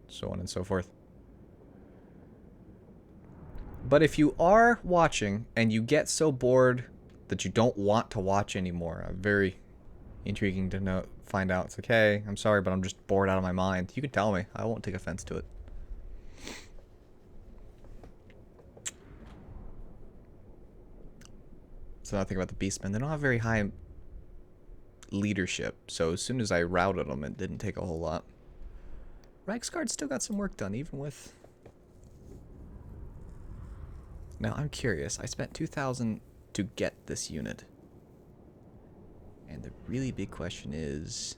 so on and so forth. But if you are watching and you get so bored that you don't want to watch anymore, very intriguing to know, find out. It's like, hey, I'm sorry, but I'm just bored out of my mind. You can tell me. I won't take offense to it. So now I think about the Beastmen. They don't have very high leadership. So as soon as I routed them, it didn't take a whole lot. Reiksguard still got some work done, even with... Now, I'm curious. I spent 2,000 to get this unit. And the really big question is...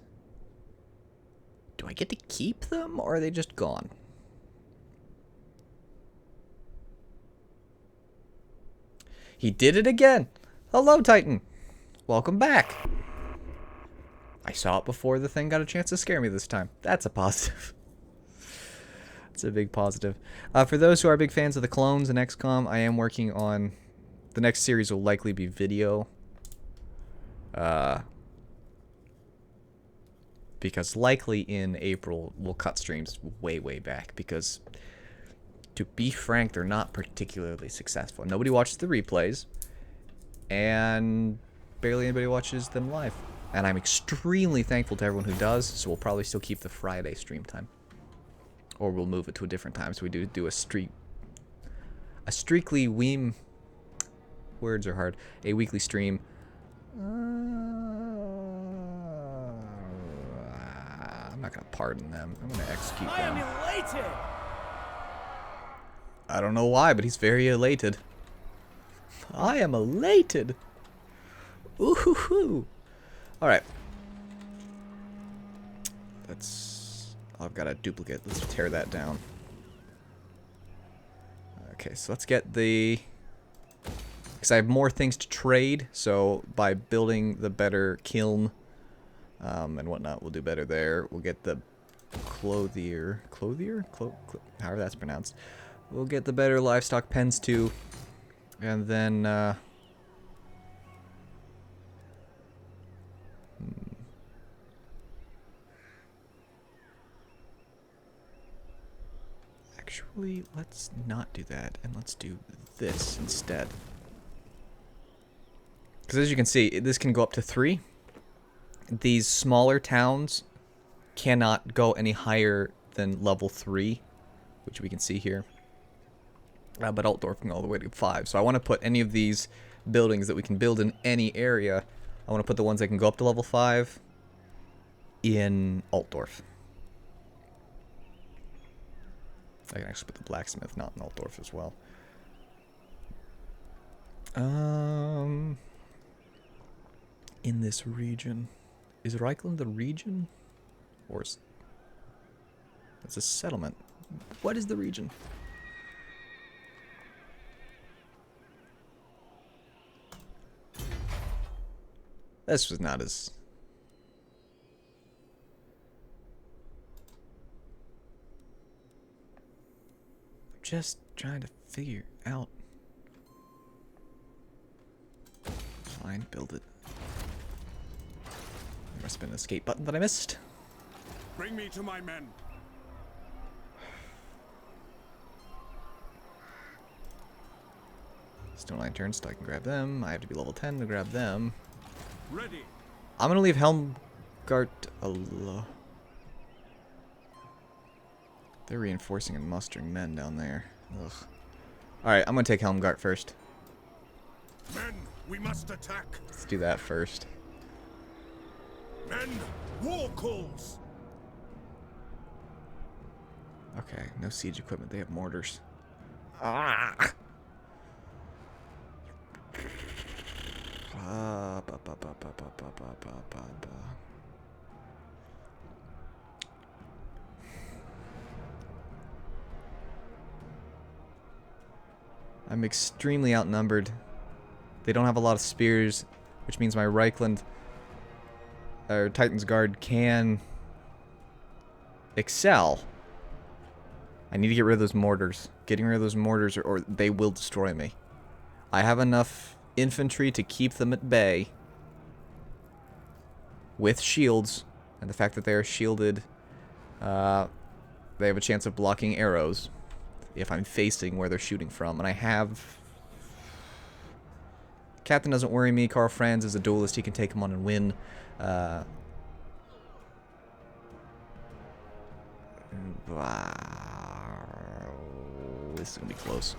do I get to keep them, or are they just gone? He did it again! Hello, Titan! Welcome back! I saw it before the thing got a chance to scare me this time. That's a positive. It's a big positive. For those who are big fans of the clones and XCOM, I am working on... the next series will likely be video. Because likely in April, we'll cut streams way, way back. Because, to be frank, they're not particularly successful. Nobody watches the replays. And barely anybody watches them live. And I'm extremely thankful to everyone who does. So we'll probably still keep the Friday stream time. Or we'll move it to a different time. So we do a streakly weem... words are hard. A weekly stream. I'm not gonna pardon them. I'm gonna execute them. I am elated! I don't know why, but he's very elated. I am elated! Ooh-hoo-hoo! Alright. Let's... I've got a duplicate. Let's tear that down. Okay, so let's get the... because I have more things to trade, so by building the better kiln and whatnot, we'll do better there. We'll get the clothier, however that's pronounced. We'll get the better livestock pens too, and then actually, let's not do that, and let's do this instead. Because as you can see, this can go up to 3. These smaller towns cannot go any higher than level 3, which we can see here. But Altdorf can go all the way to 5. So I want to put any of these buildings that we can build in any area. I want to put the ones that can go up to level 5 in Altdorf. I can actually put the blacksmith not in Altdorf as well. In this region. Is Riekalnd the region? Or is... it's a settlement. What is the region? This was not as... I'm just trying to figure out... Fine, build it. There must have been an escape button that I missed. Bring me to my men. Stone lanterns, so I can grab them. I have to be level 10 to grab them. Ready. I'm gonna leave Helmgart alone. They're reinforcing and mustering men down there. Ugh. Alright, I'm gonna take Helmgart first. Men, we must attack. Let's do that first. Men, war calls. Okay, no siege equipment. They have mortars. Ah! I'm extremely outnumbered. They don't have a lot of spears, which means my Riekalnd or Titan's Guard can excel, I need to get rid of those mortars. Getting rid of those mortars, or they will destroy me. I have enough infantry to keep them at bay with shields, and the fact that they are shielded, they have a chance of blocking arrows if I'm facing where they're shooting from. And I have... Captain doesn't worry me. Karl Franz is a duelist. He can take him on and win. This is going to be close.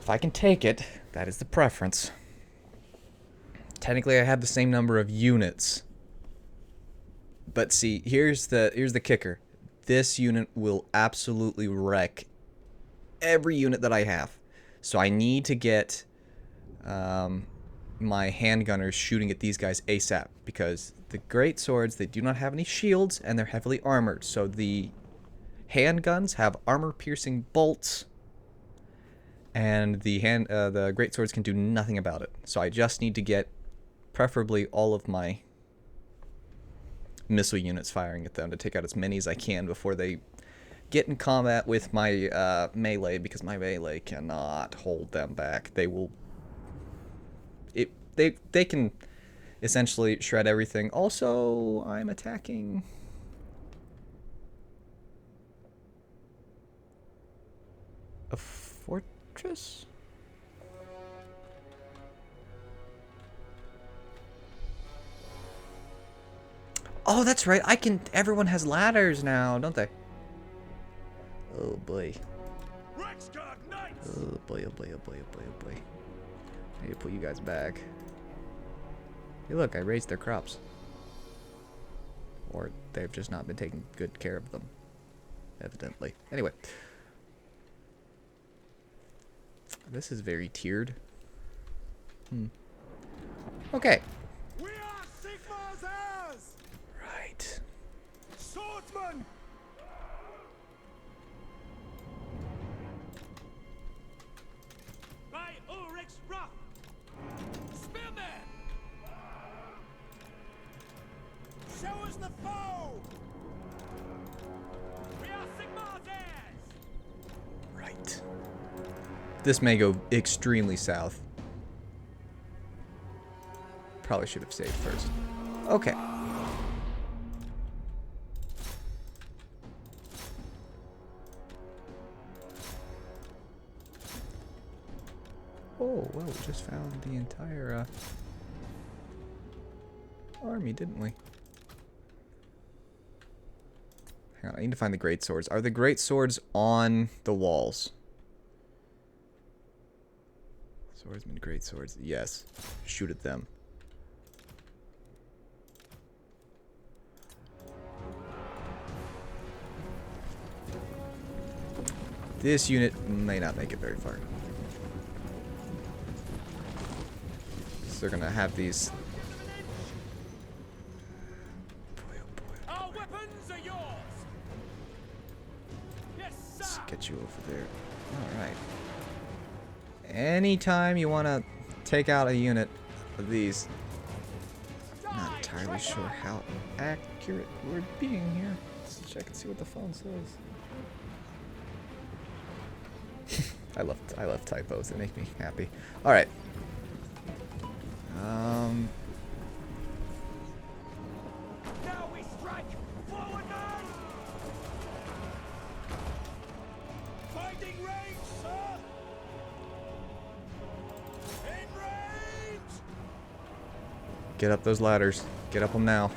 If I can take it, that is the preference. Technically, I have the same number of units. But see, here's the kicker. This unit will absolutely wreck every unit that I have. So I need to get my handgunners shooting at these guys ASAP, because the great swords, they do not have any shields and they're heavily armored. So the handguns have armor-piercing bolts, and the great swords can do nothing about it. So I just need to get preferably all of my missile units firing at them to take out as many as I can before they get in combat with my melee, because my melee cannot hold them back. They will... They can essentially shred everything. Also, I'm attacking... a fortress? Oh, that's right. I can... Everyone has ladders now, don't they? Oh boy. Oh boy, oh boy, oh boy, oh boy, oh boy. I need to put you guys back. Hey look, I raised their crops. Or they've just not been taking good care of them. Evidently. Anyway. This is very tiered. Okay. We are Sigmar's heirs! Right. Swordsman! By Ulrich's wrath! Spearman! Show us the foe! We are Sigmar's heirs! Right. This may go extremely south. Probably should have saved first. Okay. Oh, well, we just found the entire army, didn't we? Hang on, I need to find the great swords. Are the great swords on the walls? Swordsman, great swords. Yes. Shoot at them. This unit may not make it very far. So they're gonna have these. Boy, oh boy. Our weapons are yours! Yes, sir! Let's get you over there. Alright. Anytime you want to take out a unit of these, I'm not entirely sure how accurate we're being here. Let's check and see what the phone says. I love typos. They make me happy. All right. Now we strike! Forward, man! Fighting range, sir! In range! Get up those ladders. Get up them now.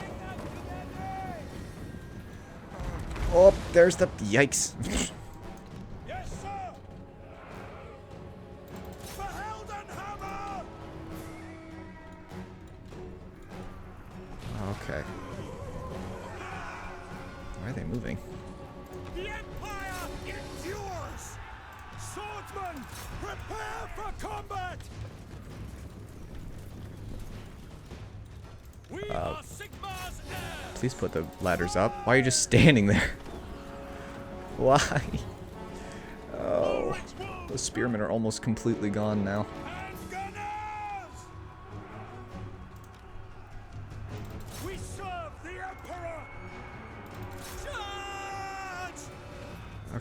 Oh, there's the yikes. Yes, sir! Verheldenhammer! Okay. Why are they moving? The Empire endures! Swordsman, prepare for combat! We are Sigmar's heirs! Please put the ladders up. Why are you just standing there? Why? Oh. Those spearmen are almost completely gone now. And gunners!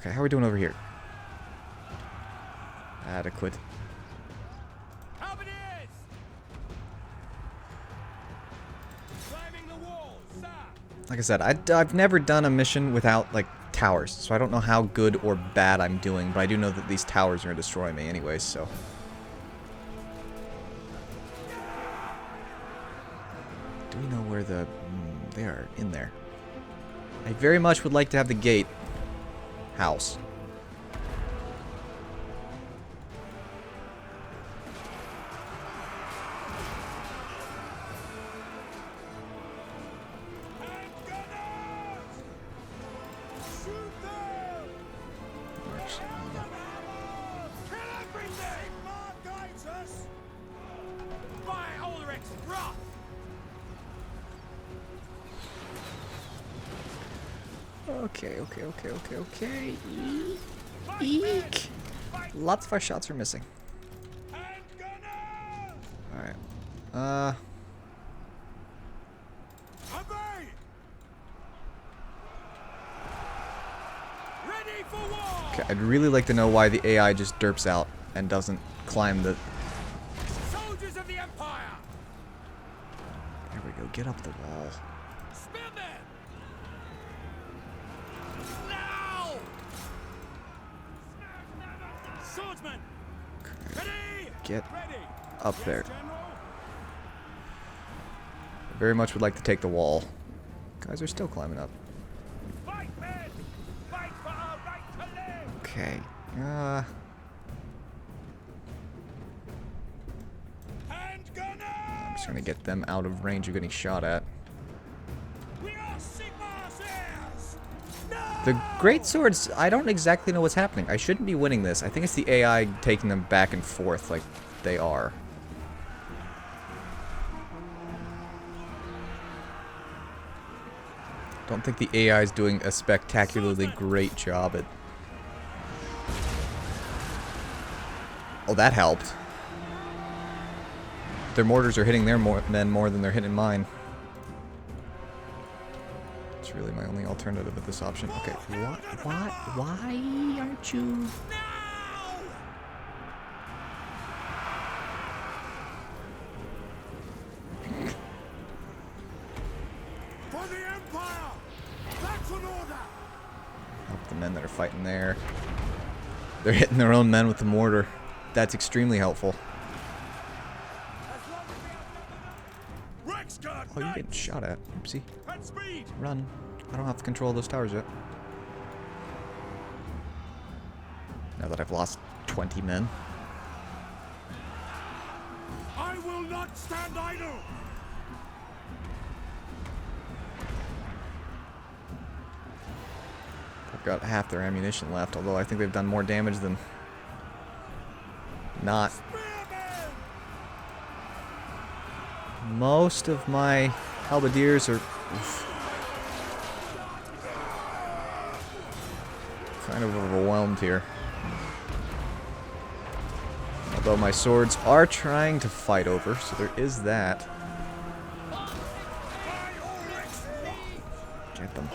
Okay, how are we doing over here? Adequate. Halberdiers! Climbing the wall, sir! Like I said, I've never done a mission without, like, towers, so I don't know how good or bad I'm doing, but I do know that these towers are going to destroy me anyways, so... Do we know where the... they are in there. I very much would like to have the gate house. Okay. Eek. Lots of our shots are missing. Alright. Okay, I'd really like to know why the AI just derps out and doesn't climb the... Soldiers of the Empire! There we go, get up the wall. Get up there. I very much would like to take the wall. Guys are still climbing up. Okay. I'm just gonna get them out of range of getting shot at. The great swords, I don't exactly know what's happening. I shouldn't be winning this. I think it's the AI taking them back and forth like they are. Don't think the AI is doing a spectacularly great job at... Oh, that helped. Their mortars are hitting their men more than they're hitting mine. It's really my only alternative at this option. Okay, why aren't you... For the Empire! That's an order! Help the men that are fighting there. They're hitting their own men with the mortar. That's extremely helpful. Oh, you're getting shot at. Oopsie. Run. I don't have to control those towers yet. Now that I've lost 20 men. I will not stand idle! I've got half their ammunition left, although I think they've done more damage than not. Most of my halberdiers are kind of overwhelmed here. Although my swords are trying to fight over, so there is that. Get them.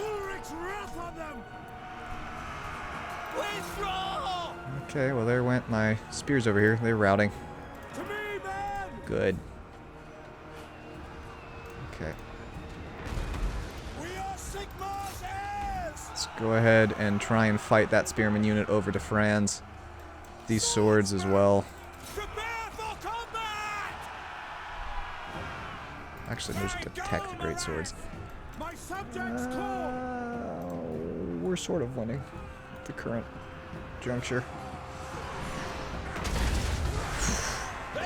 Okay, well there went my spears over here. They're routing. Good. Okay. Let's go ahead and try and fight that spearman unit over to Franz. These swords as well. Actually, there's to attack the great swords. We're sort of winning at the current juncture.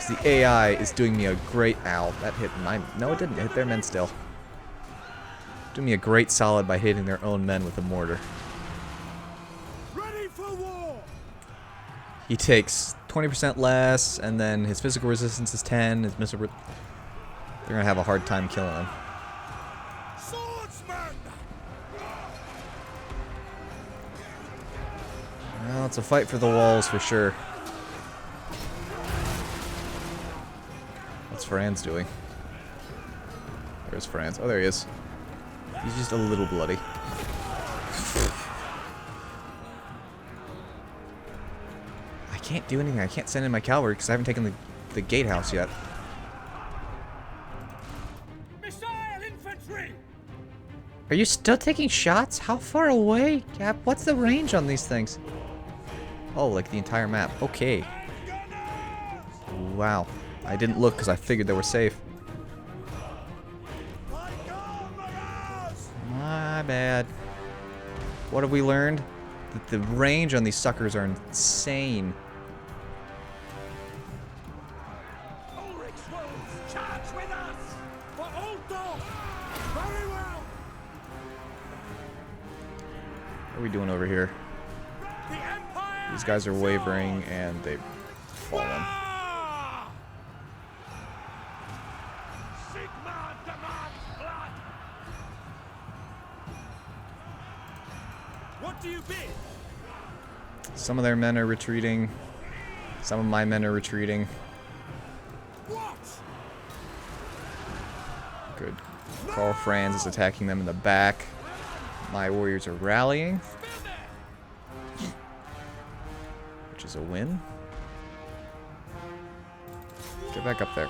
The AI is doing me a great... Ow, that hit mine. No, it didn't. It hit their men still. Doing me a great solid by hitting their own men with a mortar. Ready for war! He takes 20% less, and then his physical resistance is 10. His missile... They're going to have a hard time killing him. Swordsman! Well, it's a fight for the walls for sure. What's Franz doing? Where's Franz? Oh, there he is. He's just a little bloody. can't do anything. I can't send in my cavalry because I haven't taken the gatehouse yet. Missile infantry! Are you still taking shots? How far away, Cap? What's the range on these things? Oh, like the entire map. Okay. Wow. I didn't look because I figured they were safe. My bad. What have we learned? That the range on these suckers are insane. Ulrich's wolves, charge with us! For Old Dog! Very well! What are we doing over here? The Empire! These guys are wavering and they've fallen. Ah! Sigmar demands blood! What do you bid? Some of their men are retreating. Some of my men are retreating. What? Good. Karl Franz is attacking them in the back. My warriors are rallying, which is a win. Get back up there.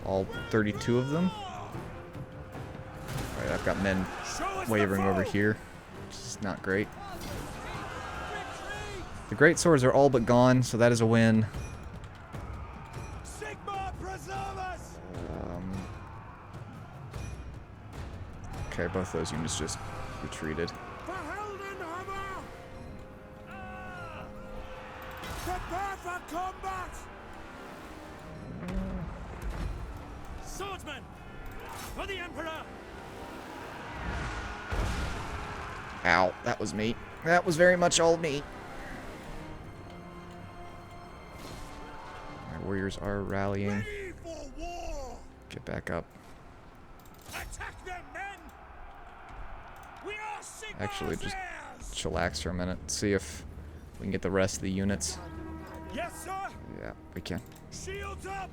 All 32 of them. Alright, I've got men wavering over here, which is not great. The great swords are all but gone, so that is a win. Sigmar preserve us! Okay, both those units just retreated. For Heldenhammer! Prepare for combat! Swordsman! For the Emperor! Ow, that was me. That was very much all me. My warriors are rallying. Ready for war! Get back up. Attack them, men! We are Sigmar's Actually, just heirs! chillax for a minute. See if we can get the rest of the units. Yes, sir! Yeah, we can. Shields up!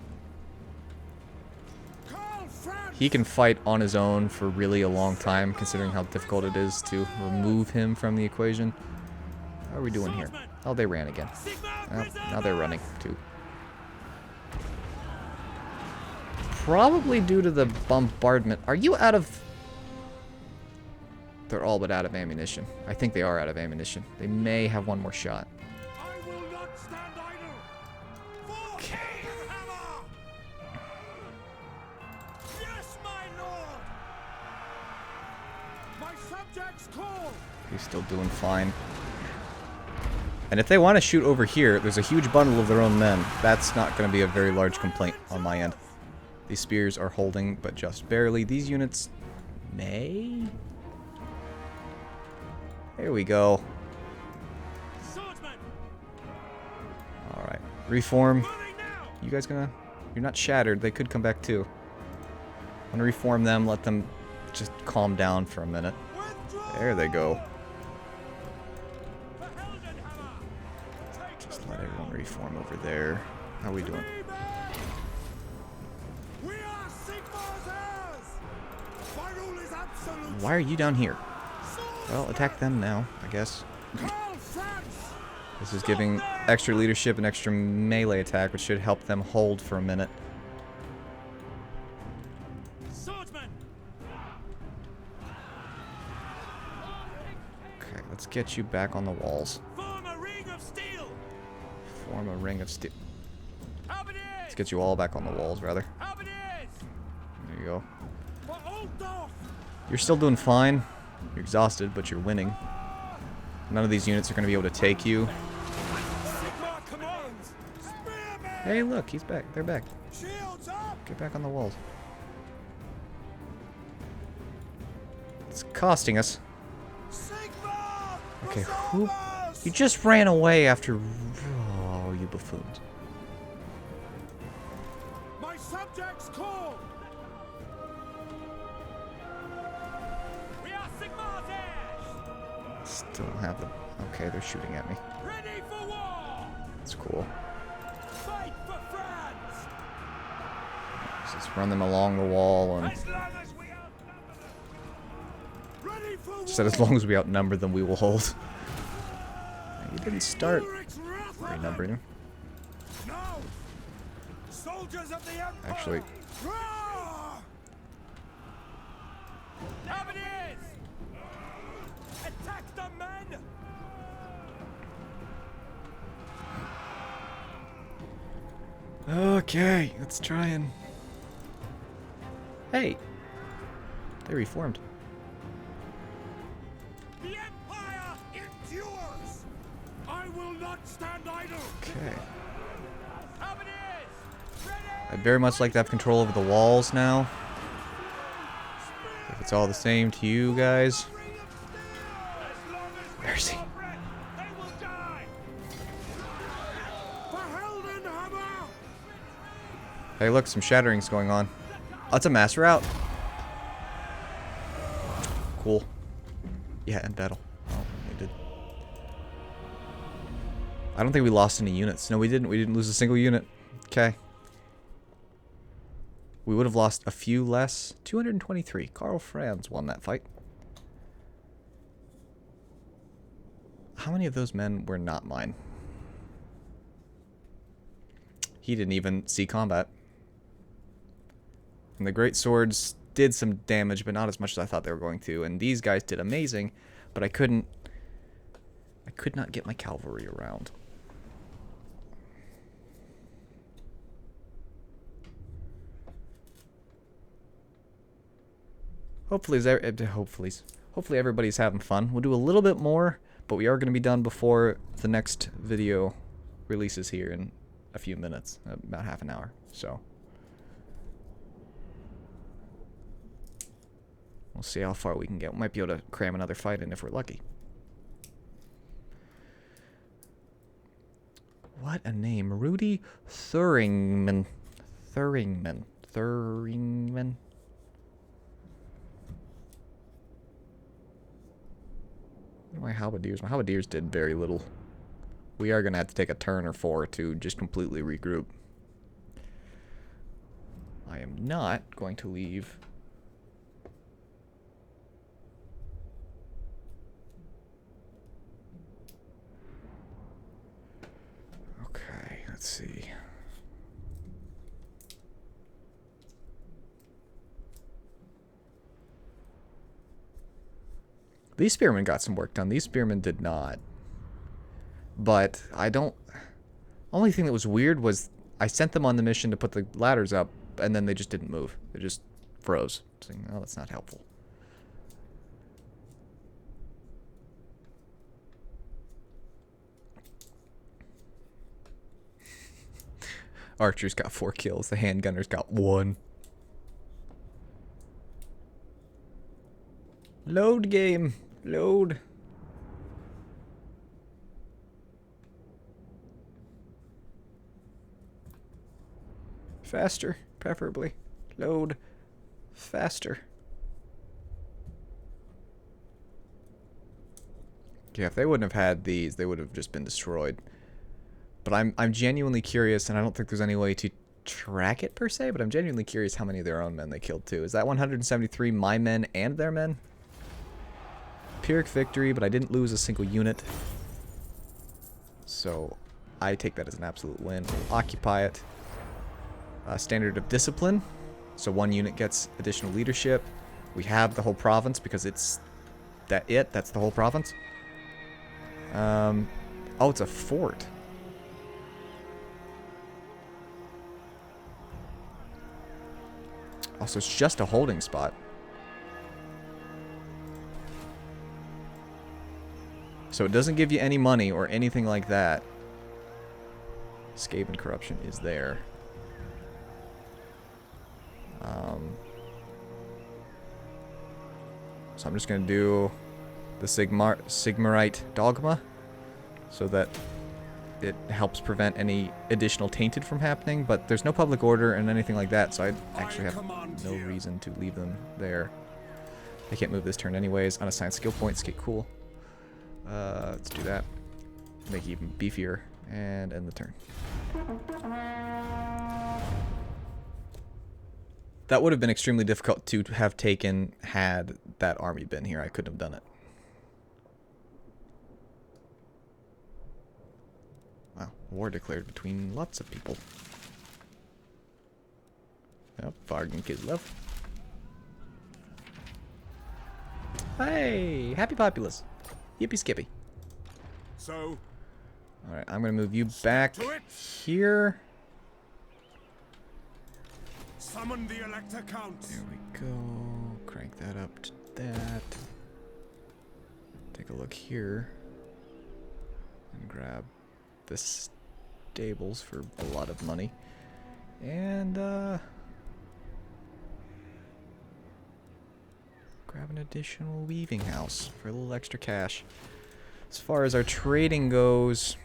Karl Franz! He can fight on his own for really a long time, considering how difficult it is to remove him from the equation. How are we doing here? Oh, they ran again. Sigmar Well, preserve now they're us! running, too. Probably due to the bombardment. Are you out of... They're all but out of ammunition. I think they are out of ammunition. They may have one more shot. I will not stand idle! For Okay. Heldenhammer! Yes, my lord! My subjects call! He's still doing fine. And if they want to shoot over here, there's a huge bundle of their own men. That's not going to be a very large complaint on my end. These spears are holding, but just barely. These units may... There we go. Swordsman! Alright. Reform. Moving now! You guys gonna... You're not shattered. They could come back too. I'm gonna reform them, let them just calm down for a minute. Withdraw! There they go. For Heldenhammer! Take Just the let ground! everyone reform over there. How we doing? We are Sigmar's heirs! My rule is absolute! Why are you down here? Well, attack them now, I guess. Karl Franz! This is giving extra leadership and extra melee attack, which should help them hold for a minute. Swordsman! Okay, let's get you back on the walls. Form a ring of steel! Form a ring of steel. Halberdiers! Let's get you all back on the walls, rather. Halberdiers! There you go. For Altdorf! You're still doing fine. You're exhausted, but you're winning. None of these units are going to be able to take you. Sigmar commands! Spearmen! Hey, look, he's back. They're back. Shields up! Get back on the walls. It's costing us. Sigmar! Okay, who... Preserve us! You just ran away after... Oh, you buffoons. My subjects call! We are Sigmar's heirs! Still don't have them. Okay, they're shooting at me. Ready for war! That's cool. Fight for France! Let's just run them along the wall, and As long as we outnumber them! Ready for war! said as long as we outnumber them, we will hold. We didn't start Ulrich's wrath on renumbering him. Now, soldiers of the Empire! Actually, Roar! Cavaliers! Attack the men! okay, let's try and... Hey! They reformed. The Empire endures! I will not stand idle! Okay. Cavaliers! Ready! I'd very much like to have control over the walls now. If it's all the same to you guys. As long as Where is he? breath, they will die! Verheldenhammer! Hey, look, some shatterings going on. Oh, it's a mass rout. Cool. Yeah, end battle. Oh, we did. I don't think we lost any units. No, we didn't. We didn't lose a single unit. Okay. We would have lost a few less. 223. Karl Franz won that fight. How many of those men were not mine? He didn't even see combat. And the great swords did some damage, but not as much as I thought they were going to. And these guys did amazing, but I could not get my cavalry around. Hopefully everybody's having fun. We'll do a little bit more, but we are going to be done before the next video releases here in a few minutes, about half an hour. So we'll see how far we can get. We might be able to cram another fight in if we're lucky. What a name. Rudy Thuringman. Thuringman. My halberdiers did very little. We are going to have to take a turn or 4 to just completely regroup. I am not going to leave. Okay, let's see. These spearmen got some work done. These spearmen did not. But I don't... Only thing that was weird was I sent them on the mission to put the ladders up, and then they just didn't move. They just froze. Saying, oh, that's not helpful. Archers got 4 kills. The handgunners got 1. Load game. Load. Faster, preferably. Load faster. Yeah, if they wouldn't have had these, they would have just been destroyed. But I'm genuinely curious, and I don't think there's any way to track it per se, but I'm genuinely curious how many of their own men they killed too. Is that 173 my men and their men? Pyrrhic victory, but I didn't lose a single unit. So I take that as an absolute win. We'll occupy it. Standard of discipline. So 1 unit gets additional leadership. We have the whole province because it's that's the whole province. Oh, it's a fort. Also, it's just a holding spot. So it doesn't give you any money or anything like that. Escape and corruption is there. So I'm just going to do the Sigmarite dogma so that it helps prevent any additional tainted from happening, but there's no public order and anything like that, so I actually have no reason to leave them there. They can't move this turn anyways. Unassigned skill points get cool. Let's do that. Make it even beefier and end the turn. That would have been extremely difficult to have taken had that army been here. I couldn't have done it. Wow, war declared between lots of people. Yep, Vargan Kislev. Hey, happy populace. Yippee skippy. So, Alright, I'm gonna move you back here. summon the Elector Counts. There we go. Crank that up to that. Take a look here. And grab the stables for a lot of money. And, grab an additional weaving house for a little extra cash. As far as our trading goes,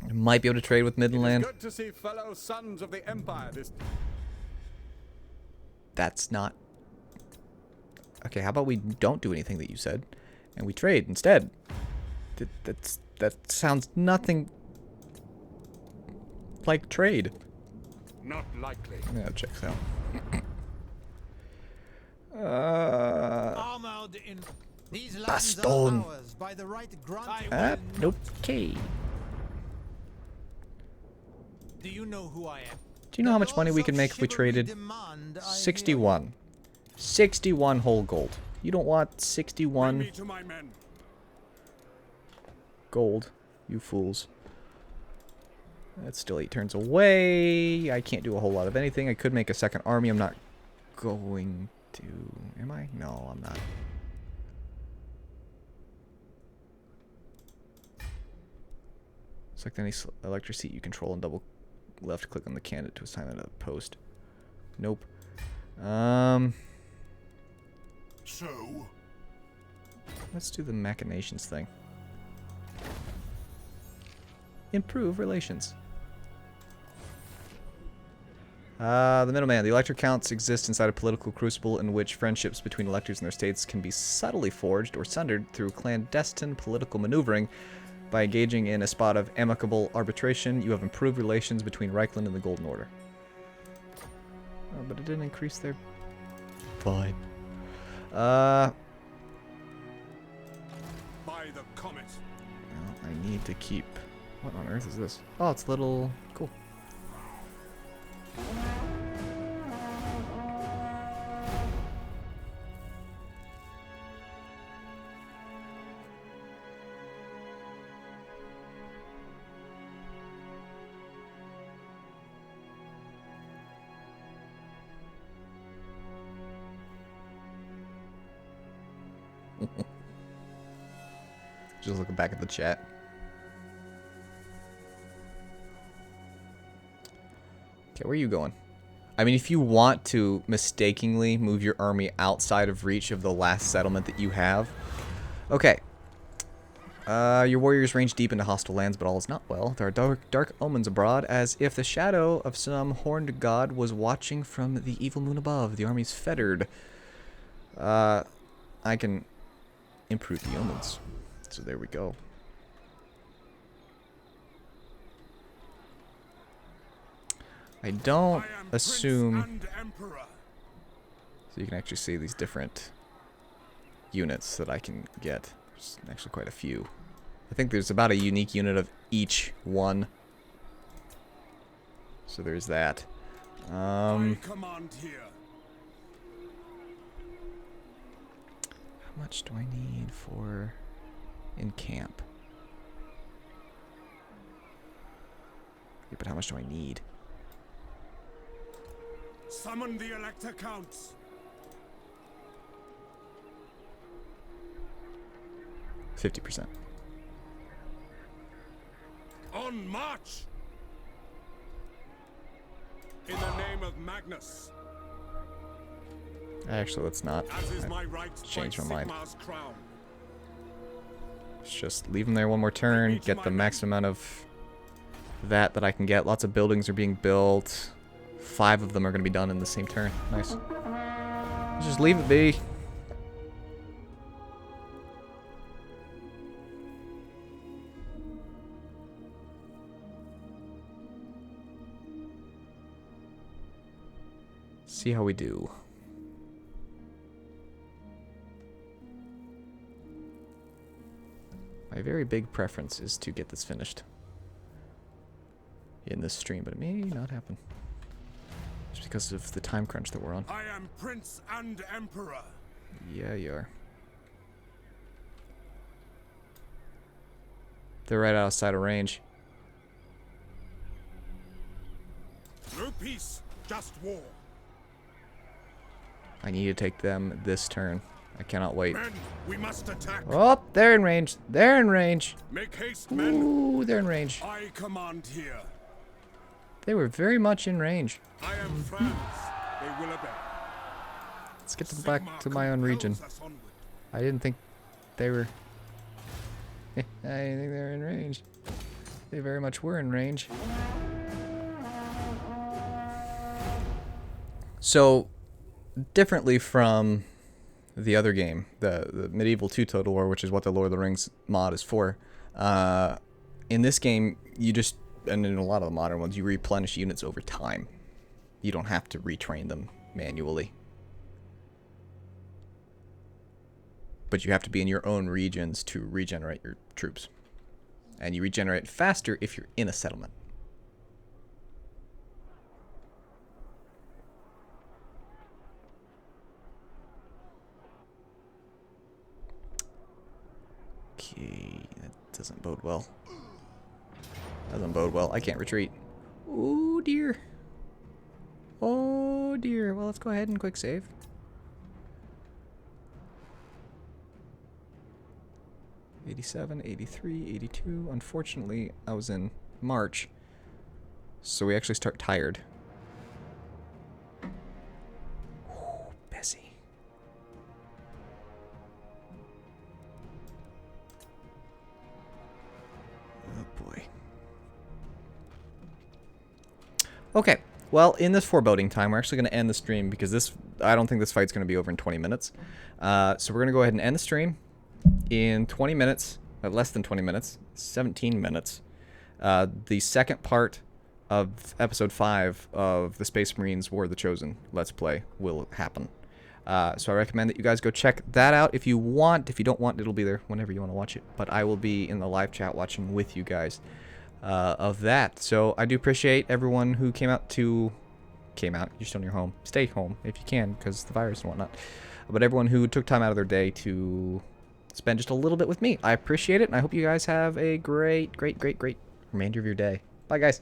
I might be able to trade with Midland. Good to see fellow sons of the Empire this. That's not... Okay, how about we don't do anything that you said, and we trade instead? That sounds nothing like trade. Not likely. Yeah, checks out. Armored in these lands Baston. are ours by the right grant. Okay. Do you know who I am? Do you know how much money we could make if we traded? 61. 61 whole gold. You don't want Bring 61 me to my men. gold, you fools. That's still 8 turns away. I can't do a whole lot of anything. I could make a second army. I'm not going to. Am I? No, I'm not. Select any electric seat you control and double left click on the candidate to assign it a post. Nope. So, Let's do the machinations thing. Improve relations. The middleman. The elector counts exist inside a political crucible in which friendships between electors and their states can be subtly forged or sundered through clandestine political maneuvering. By engaging in a spot of amicable arbitration, you have improved relations between Riekalnd and the Golden Order. Oh, but it didn't increase their... Fine. by the comet. Well, I need to keep... What on earth is this? Oh, it's little... Cool. Just looking back at the chat. Okay, where are you going? I mean, if you want to mistakenly move your army outside of reach of the last settlement that you have. Okay. Your warriors range deep into hostile lands, but all is not well. There are dark omens abroad, as if the shadow of some horned god was watching from the evil moon above. The army's fettered. I can improve the omens. So there we go. I don't assume... Prince and Emperor. So you can actually see these different units that I can get. There's actually quite a few. I think there's about a unique unit of each one. So there's that. I command here. How much do I need for in camp? Yeah, but how much do I need? Summon the Elector Counts. 50%. On march! In the name of Magnus, Actually, let's not. as is I my right changed by my mind. Sigmar's crown. Let's just leave them there one more turn, get the maximum amount of that I can get. Lots of buildings are being built. 5 of them are going to be done in the same turn. Nice. Let's just leave it be. See how we do. My very big preference is to get this finished. in this stream, but it may not happen. Just because of the time crunch that we're on. I am Prince and Emperor. Yeah, you are. They're right outside of range. No peace, just war. I need to take them this turn. I cannot wait. Men, we must attack. Oh, they're in range. They're in range. Make haste, men. Ooh, they're in range. I command here. They were very much in range. I am France. They will obey. Let's get them back to my own region. I didn't think they were... I didn't think they were in range. They very much were in range. So, differently from the other game, the Medieval 2 Total War, which is what the Lord of the Rings mod is for, in this game, you just, and in a lot of the modern ones, you replenish units over time. You don't have to retrain them manually. But you have to be in your own regions to regenerate your troops. And you regenerate faster if you're in a settlement. Okay, that doesn't bode well. Doesn't bode well. I can't retreat. Oh dear. Oh dear. Well, let's go ahead and quick save. '87, '83, '82. Unfortunately, I was in March, so we actually start tired. Ooh, Bessie. Oh boy. Okay. Well, in this foreboding time, we're actually going to end the stream because I don't think this fight's going to be over in 20 minutes. So we're going to go ahead and end the stream. In 20 minutes, less than 20 minutes, 17 minutes, the second part of episode 5 of the Space Marines War of the Chosen Let's Play will happen. So I recommend that you guys go check that out if you want. If you don't want, it'll be there whenever you want to watch it. But I will be in the live chat watching with you guys of that. So I do appreciate everyone who came out. You're still in your home. Stay home if you can because the virus and whatnot. But everyone who took time out of their day to spend just a little bit with me. I appreciate it, and I hope you guys have a great remainder of your day. Bye, guys.